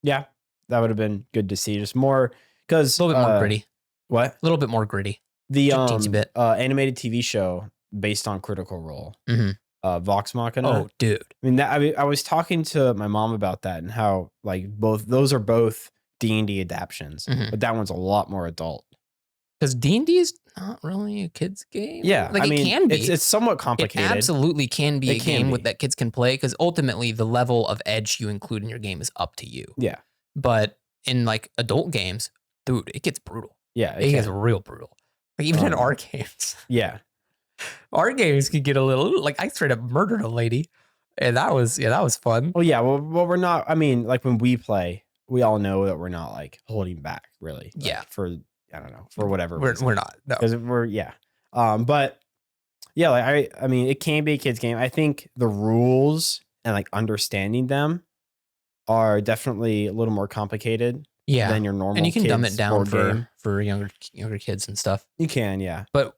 [SPEAKER 2] Yeah, that would have been good to see. Just more because
[SPEAKER 3] A little bit more gritty.
[SPEAKER 2] What?
[SPEAKER 3] A little bit more gritty.
[SPEAKER 2] The
[SPEAKER 3] Just a teensy bit.
[SPEAKER 2] animated TV show based on Critical Role,
[SPEAKER 3] Mhm.
[SPEAKER 2] Vox Machina.
[SPEAKER 3] Oh, dude.
[SPEAKER 2] I mean, I was talking to my mom about that and how like those are both D&D adaptions,
[SPEAKER 3] Mhm.
[SPEAKER 2] but that one's a lot more adult.
[SPEAKER 3] Because D&D is not really a kid's game.
[SPEAKER 2] Yeah,
[SPEAKER 3] Like
[SPEAKER 2] I mean,
[SPEAKER 3] it can be.
[SPEAKER 2] It's somewhat
[SPEAKER 3] It
[SPEAKER 2] complicated.
[SPEAKER 3] absolutely can be
[SPEAKER 2] It
[SPEAKER 3] a
[SPEAKER 2] can
[SPEAKER 3] game
[SPEAKER 2] be.
[SPEAKER 3] with that kids can play because ultimately the level of edge you include in your game is up to you.
[SPEAKER 2] Yeah,
[SPEAKER 3] But in like adult games, dude, it gets brutal.
[SPEAKER 2] yeah,
[SPEAKER 3] It gets
[SPEAKER 2] can.
[SPEAKER 3] real brutal. Like even in
[SPEAKER 2] Um,
[SPEAKER 3] our games,
[SPEAKER 2] Yeah,
[SPEAKER 3] our games can get a little like I straight up murdered a lady, and that was fun.
[SPEAKER 2] well, yeah, well, we're not. I mean, like when we play, we all know that we're not like holding back, really. Like,
[SPEAKER 3] Yeah.
[SPEAKER 2] for I don't know, for whatever
[SPEAKER 3] We're not. No.
[SPEAKER 2] because we're but yeah, like I mean, it can be a kid's game. I think the rules and like understanding them are definitely a little more complicated
[SPEAKER 3] Yeah.
[SPEAKER 2] than your normal.
[SPEAKER 3] And you can dumb
[SPEAKER 2] kids
[SPEAKER 3] it down
[SPEAKER 2] board game.
[SPEAKER 3] for younger kids and stuff.
[SPEAKER 2] You can, yeah.
[SPEAKER 3] But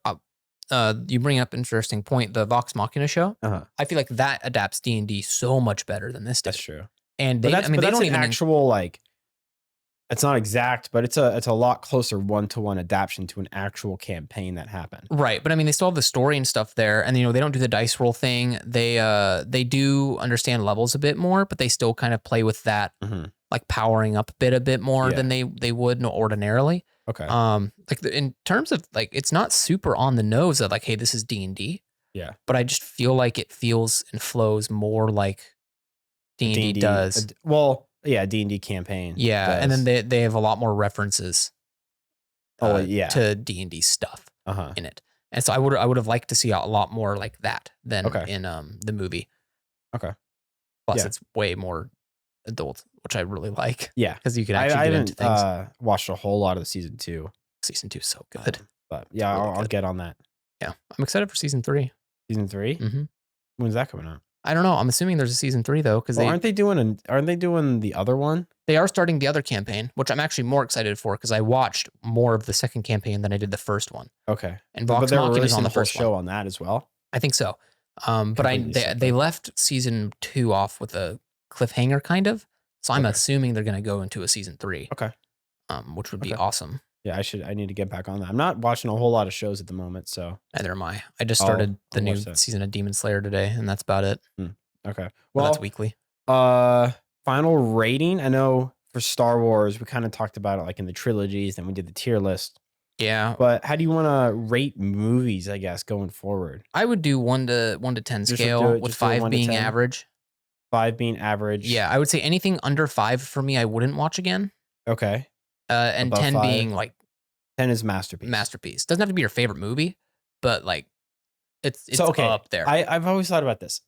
[SPEAKER 3] you bring up an interesting point. The Vox Machina show.
[SPEAKER 2] Uh-huh.
[SPEAKER 3] I feel like that adapts D&D so much better than this
[SPEAKER 2] That's
[SPEAKER 3] did.
[SPEAKER 2] true.
[SPEAKER 3] And
[SPEAKER 2] But
[SPEAKER 3] they,
[SPEAKER 2] that's,
[SPEAKER 3] I mean,
[SPEAKER 2] but
[SPEAKER 3] they
[SPEAKER 2] that's
[SPEAKER 3] don't
[SPEAKER 2] an
[SPEAKER 3] even
[SPEAKER 2] actual like. It's not exact, but it's a lot closer one-to-one adaptation to an actual campaign that happened.
[SPEAKER 3] right. But I mean, they still have the story and stuff there, and they don't do the dice roll thing. They do understand levels a bit more, but they still kind of play with that,
[SPEAKER 2] Mhm.
[SPEAKER 3] like powering up a bit more
[SPEAKER 2] Yeah.
[SPEAKER 3] than they would ordinarily.
[SPEAKER 2] Okay.
[SPEAKER 3] Like in terms of like, it's not super on the nose of like, hey, this is D&D.
[SPEAKER 2] Yeah.
[SPEAKER 3] But I just feel like it feels and flows more like D&D does.
[SPEAKER 2] Well, yeah, D&D campaign.
[SPEAKER 3] Yeah, and
[SPEAKER 2] does.
[SPEAKER 3] then they have a lot more references.
[SPEAKER 2] Oh, yeah.
[SPEAKER 3] to D&D stuff
[SPEAKER 2] Uh-huh.
[SPEAKER 3] in it, and so I would have liked to see a lot more like that than
[SPEAKER 2] Okay.
[SPEAKER 3] in the movie.
[SPEAKER 2] Okay.
[SPEAKER 3] Plus,
[SPEAKER 2] Yeah.
[SPEAKER 3] it's way more adult, which I really like
[SPEAKER 2] Yeah.
[SPEAKER 3] because you can
[SPEAKER 2] I
[SPEAKER 3] actually get into
[SPEAKER 2] haven't
[SPEAKER 3] things.
[SPEAKER 2] watched a whole lot of the season 2.
[SPEAKER 3] Season 2 is so good.
[SPEAKER 2] But yeah,
[SPEAKER 3] Really
[SPEAKER 2] I'll
[SPEAKER 3] good.
[SPEAKER 2] get on that.
[SPEAKER 3] Yeah, I'm excited for season 3.
[SPEAKER 2] Season 3?
[SPEAKER 3] Mhm.
[SPEAKER 2] When's that coming out?
[SPEAKER 3] I don't know. I'm assuming there's a season 3 though, because
[SPEAKER 2] Well, aren't they doing the other one?
[SPEAKER 3] they are starting the other campaign, which I'm actually more excited for because I watched more of the second campaign than I did the first one.
[SPEAKER 2] Okay.
[SPEAKER 3] And
[SPEAKER 2] But
[SPEAKER 3] Vox
[SPEAKER 2] they were
[SPEAKER 3] Machina is
[SPEAKER 2] releasing
[SPEAKER 3] on
[SPEAKER 2] the
[SPEAKER 3] the
[SPEAKER 2] whole
[SPEAKER 3] first
[SPEAKER 2] show
[SPEAKER 3] one.
[SPEAKER 2] on that as well.
[SPEAKER 3] I think so. But
[SPEAKER 2] Completely
[SPEAKER 3] they
[SPEAKER 2] separate.
[SPEAKER 3] left season 2 off with a cliffhanger kind of. So I'm
[SPEAKER 2] Okay.
[SPEAKER 3] assuming they're going to go into a season 3.
[SPEAKER 2] Okay.
[SPEAKER 3] Which would be
[SPEAKER 2] Okay.
[SPEAKER 3] awesome.
[SPEAKER 2] Yeah, I need to get back on that. I'm not watching a whole lot of shows at the moment, so
[SPEAKER 3] Neither am I. I just
[SPEAKER 2] I'll-
[SPEAKER 3] started the
[SPEAKER 2] I'll
[SPEAKER 3] new
[SPEAKER 2] watch that.
[SPEAKER 3] season of Demon Slayer today, and that's about it.
[SPEAKER 2] okay.
[SPEAKER 3] Well,
[SPEAKER 2] Well,
[SPEAKER 3] that's weekly.
[SPEAKER 2] final rating. I know for Star Wars, we kind of talked about it like in the trilogies, and we did the tier list.
[SPEAKER 3] Yeah,
[SPEAKER 2] But how do you want to rate movies, I guess, going forward?
[SPEAKER 3] I would do 1 to 10
[SPEAKER 2] Just
[SPEAKER 3] scale,
[SPEAKER 2] do it-
[SPEAKER 3] with
[SPEAKER 2] just do it
[SPEAKER 3] 5
[SPEAKER 2] 1 to
[SPEAKER 3] being
[SPEAKER 2] 10?
[SPEAKER 3] average.
[SPEAKER 2] 5 being average.
[SPEAKER 3] Yeah, I would say anything under 5 for me, I wouldn't watch again.
[SPEAKER 2] Okay.
[SPEAKER 3] And
[SPEAKER 2] Above
[SPEAKER 3] 10
[SPEAKER 2] 5?
[SPEAKER 3] being like
[SPEAKER 2] 10 is masterpiece.
[SPEAKER 3] masterpiece. Doesn't have to be your favorite movie, but like it's
[SPEAKER 2] So, okay,
[SPEAKER 3] up there.
[SPEAKER 2] I've always thought about this.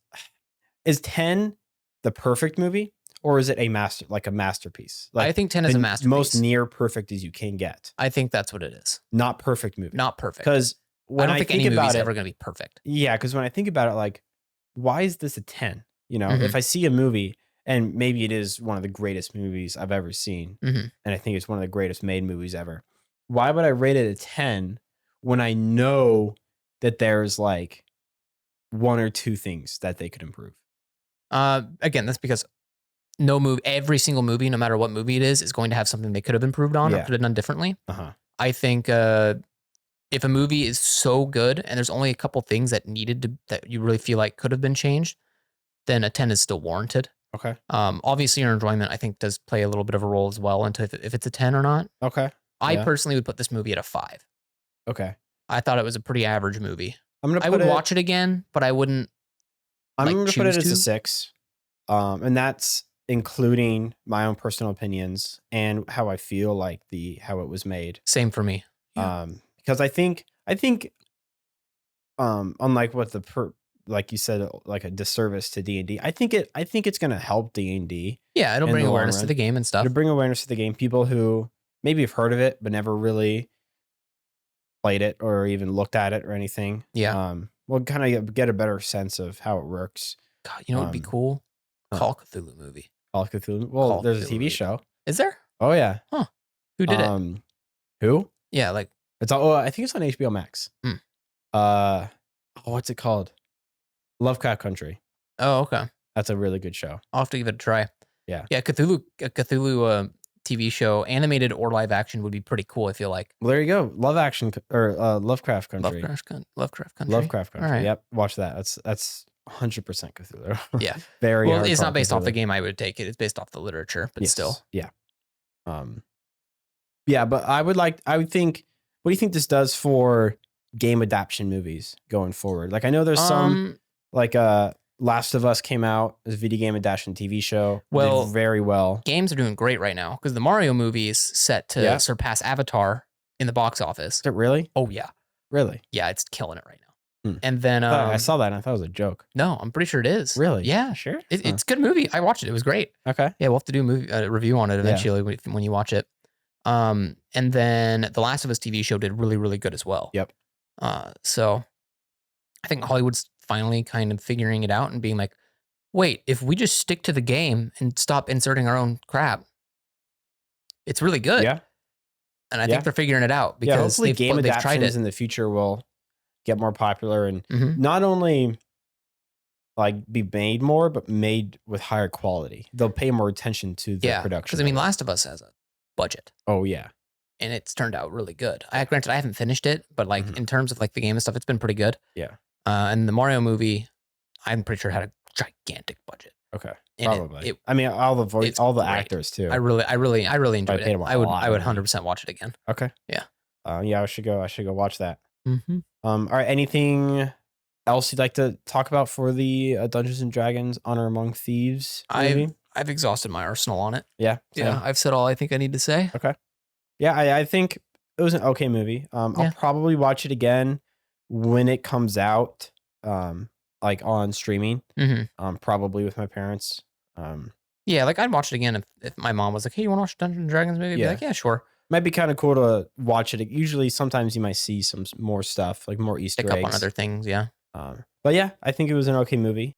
[SPEAKER 2] Is 10 the perfect movie, or is it a masterpiece?
[SPEAKER 3] I think 10 is
[SPEAKER 2] the
[SPEAKER 3] a masterpiece.
[SPEAKER 2] most near perfect as you can get.
[SPEAKER 3] I think that's what it is.
[SPEAKER 2] Not perfect movie.
[SPEAKER 3] Not perfect.
[SPEAKER 2] Because
[SPEAKER 3] I
[SPEAKER 2] when
[SPEAKER 3] don't
[SPEAKER 2] I
[SPEAKER 3] think
[SPEAKER 2] think
[SPEAKER 3] any movie's
[SPEAKER 2] about it,
[SPEAKER 3] ever going to be perfect.
[SPEAKER 2] yeah, because when I think about it, like, why is this a 10? You know,
[SPEAKER 3] Mhm.
[SPEAKER 2] if I see a movie, and maybe it is one of the greatest movies I've ever seen,
[SPEAKER 3] Mhm.
[SPEAKER 2] and I think it's one of the greatest made movies ever, why would I rate it a 10 when I know that there's like 1 or 2 things that they could improve?
[SPEAKER 3] Again, that's because every single movie, no matter what movie it is going to have something they could have improved on or
[SPEAKER 2] Yeah.
[SPEAKER 3] could have done differently.
[SPEAKER 2] Uh-huh.
[SPEAKER 3] I think if a movie is so good and there's only a couple things that you really feel like could have been changed, then a 10 is still warranted.
[SPEAKER 2] Okay.
[SPEAKER 3] Obviously, your enjoyment, I think, does play a little bit of a role as well into if it's a 10 or not.
[SPEAKER 2] Okay.
[SPEAKER 3] I
[SPEAKER 2] Yeah.
[SPEAKER 3] personally would put this movie at a 5.
[SPEAKER 2] Okay.
[SPEAKER 3] I thought it was a pretty average movie.
[SPEAKER 2] I'm gonna
[SPEAKER 3] I
[SPEAKER 2] put
[SPEAKER 3] would watch it again, but I wouldn't.
[SPEAKER 2] I'm
[SPEAKER 3] like,
[SPEAKER 2] gonna put it
[SPEAKER 3] choose
[SPEAKER 2] as a
[SPEAKER 3] to.
[SPEAKER 2] 6. And that's including my own personal opinions and how I feel like how it was made.
[SPEAKER 3] Same for me. Yeah.
[SPEAKER 2] Because I think unlike what like you said, like a disservice to D&D, I think it's gonna help D&D
[SPEAKER 3] Yeah, it'll
[SPEAKER 2] in
[SPEAKER 3] bring
[SPEAKER 2] the long
[SPEAKER 3] awareness to
[SPEAKER 2] run.
[SPEAKER 3] the game and stuff.
[SPEAKER 2] to bring awareness to the game. People who maybe have heard of it, but never really played it or even looked at it or anything.
[SPEAKER 3] Yeah.
[SPEAKER 2] We'll kind of get a better sense of how it works.
[SPEAKER 3] God, you know what would be cool? Call of Cthulhu movie.
[SPEAKER 2] Call of Cthulhu. Well,
[SPEAKER 3] Call of
[SPEAKER 2] there's a
[SPEAKER 3] Cthulhu
[SPEAKER 2] TV
[SPEAKER 3] movie.
[SPEAKER 2] show.
[SPEAKER 3] Is there?
[SPEAKER 2] Oh yeah.
[SPEAKER 3] Huh. Who did it?
[SPEAKER 2] Who?
[SPEAKER 3] Yeah, like
[SPEAKER 2] It's all. I think it's on HBO Max. What's it called? Lovecraft Country.
[SPEAKER 3] oh, okay.
[SPEAKER 2] That's a really good show.
[SPEAKER 3] I'll have to give it a try.
[SPEAKER 2] Yeah.
[SPEAKER 3] Yeah, Cthulhu TV show, animated or live action, would be pretty cool, I feel like.
[SPEAKER 2] Well, there you go. Lovecraft Country.
[SPEAKER 3] Lovecraft Country.
[SPEAKER 2] Lovecraft Country.
[SPEAKER 3] All right.
[SPEAKER 2] Yep. Watch that. That's 100% Cthulhu.
[SPEAKER 3] Yeah.
[SPEAKER 2] Very.
[SPEAKER 3] Well, it's
[SPEAKER 2] hardcore
[SPEAKER 3] not based off the
[SPEAKER 2] Cthulhu.
[SPEAKER 3] game, I would take it. It's based off the literature, but
[SPEAKER 2] Yes.
[SPEAKER 3] still.
[SPEAKER 2] Yeah. Yeah, but I would think, what do you think this does for game adaptation movies going forward? Like, I know there's some, like, Last of Us came out as a video game adaptation TV show.
[SPEAKER 3] Well,
[SPEAKER 2] did very well.
[SPEAKER 3] Games are doing great right now because the Mario movie is set to
[SPEAKER 2] Yeah.
[SPEAKER 3] surpass Avatar in the box office.
[SPEAKER 2] Is it really?
[SPEAKER 3] Oh, yeah.
[SPEAKER 2] Really?
[SPEAKER 3] Yeah, it's killing it right now.
[SPEAKER 2] Hmm.
[SPEAKER 3] And then
[SPEAKER 2] I saw that and I thought it was a joke.
[SPEAKER 3] no, I'm pretty sure it is.
[SPEAKER 2] Really?
[SPEAKER 3] Yeah.
[SPEAKER 2] Sure.
[SPEAKER 3] It's a good movie. I watched it. It was great.
[SPEAKER 2] Okay.
[SPEAKER 3] Yeah, we'll have to do a movie review on it eventually when you watch it. And then the Last of Us TV show did really, really good as well.
[SPEAKER 2] Yep.
[SPEAKER 3] So I think Hollywood's finally kind of figuring it out and being like, wait, if we just stick to the game and stop inserting our own crap, it's really good.
[SPEAKER 2] Yeah.
[SPEAKER 3] And I think they're figuring it out because
[SPEAKER 2] hopefully game
[SPEAKER 3] they've tried
[SPEAKER 2] adaptations
[SPEAKER 3] it.
[SPEAKER 2] in the future will get more popular and
[SPEAKER 3] Mhm.
[SPEAKER 2] not only like be made more, but made with higher quality. They'll pay more attention to the
[SPEAKER 3] Yeah,
[SPEAKER 2] production.
[SPEAKER 3] because I mean, Last of Us has a budget.
[SPEAKER 2] Oh yeah.
[SPEAKER 3] And it's turned out really good. Granted, I haven't finished it, but like
[SPEAKER 2] Mhm.
[SPEAKER 3] in terms of like the game and stuff, it's been pretty good.
[SPEAKER 2] Yeah.
[SPEAKER 3] And the Mario movie, I'm pretty sure had a gigantic budget.
[SPEAKER 2] Okay.
[SPEAKER 3] And
[SPEAKER 2] Probably.
[SPEAKER 3] it-
[SPEAKER 2] I mean, all the voice,
[SPEAKER 3] it's
[SPEAKER 2] all the
[SPEAKER 3] great.
[SPEAKER 2] actors too.
[SPEAKER 3] I really enjoyed
[SPEAKER 2] paid
[SPEAKER 3] it.
[SPEAKER 2] them a
[SPEAKER 3] I would
[SPEAKER 2] lot of
[SPEAKER 3] 100% watch it again.
[SPEAKER 2] Okay.
[SPEAKER 3] Yeah.
[SPEAKER 2] Yeah, I should go watch that.
[SPEAKER 3] Mm-hmm.
[SPEAKER 2] All right. Anything else you'd like to talk about for the Dungeons and Dragons Honor Among Thieves movie?
[SPEAKER 3] I've exhausted my arsenal on it.
[SPEAKER 2] Yeah.
[SPEAKER 3] Yeah, I've said all I think I need to say.
[SPEAKER 2] Yeah, I think it was an okay movie.
[SPEAKER 3] Yeah.
[SPEAKER 2] I'll probably watch it again when it comes out, like on streaming.
[SPEAKER 3] Mm-hmm.
[SPEAKER 2] Probably with my parents.
[SPEAKER 3] Yeah, like I'd watch it again if my mom was like, "Hey, you want to watch Dungeons and Dragons movie?" I'd be
[SPEAKER 2] Yeah.
[SPEAKER 3] like, "Yeah, sure."
[SPEAKER 2] Might be kind of cool to watch it. Usually, sometimes you might see some more stuff, like more Easter
[SPEAKER 3] Pick up
[SPEAKER 2] eggs.
[SPEAKER 3] on other things. Yeah.
[SPEAKER 2] But yeah, I think it was an okay movie.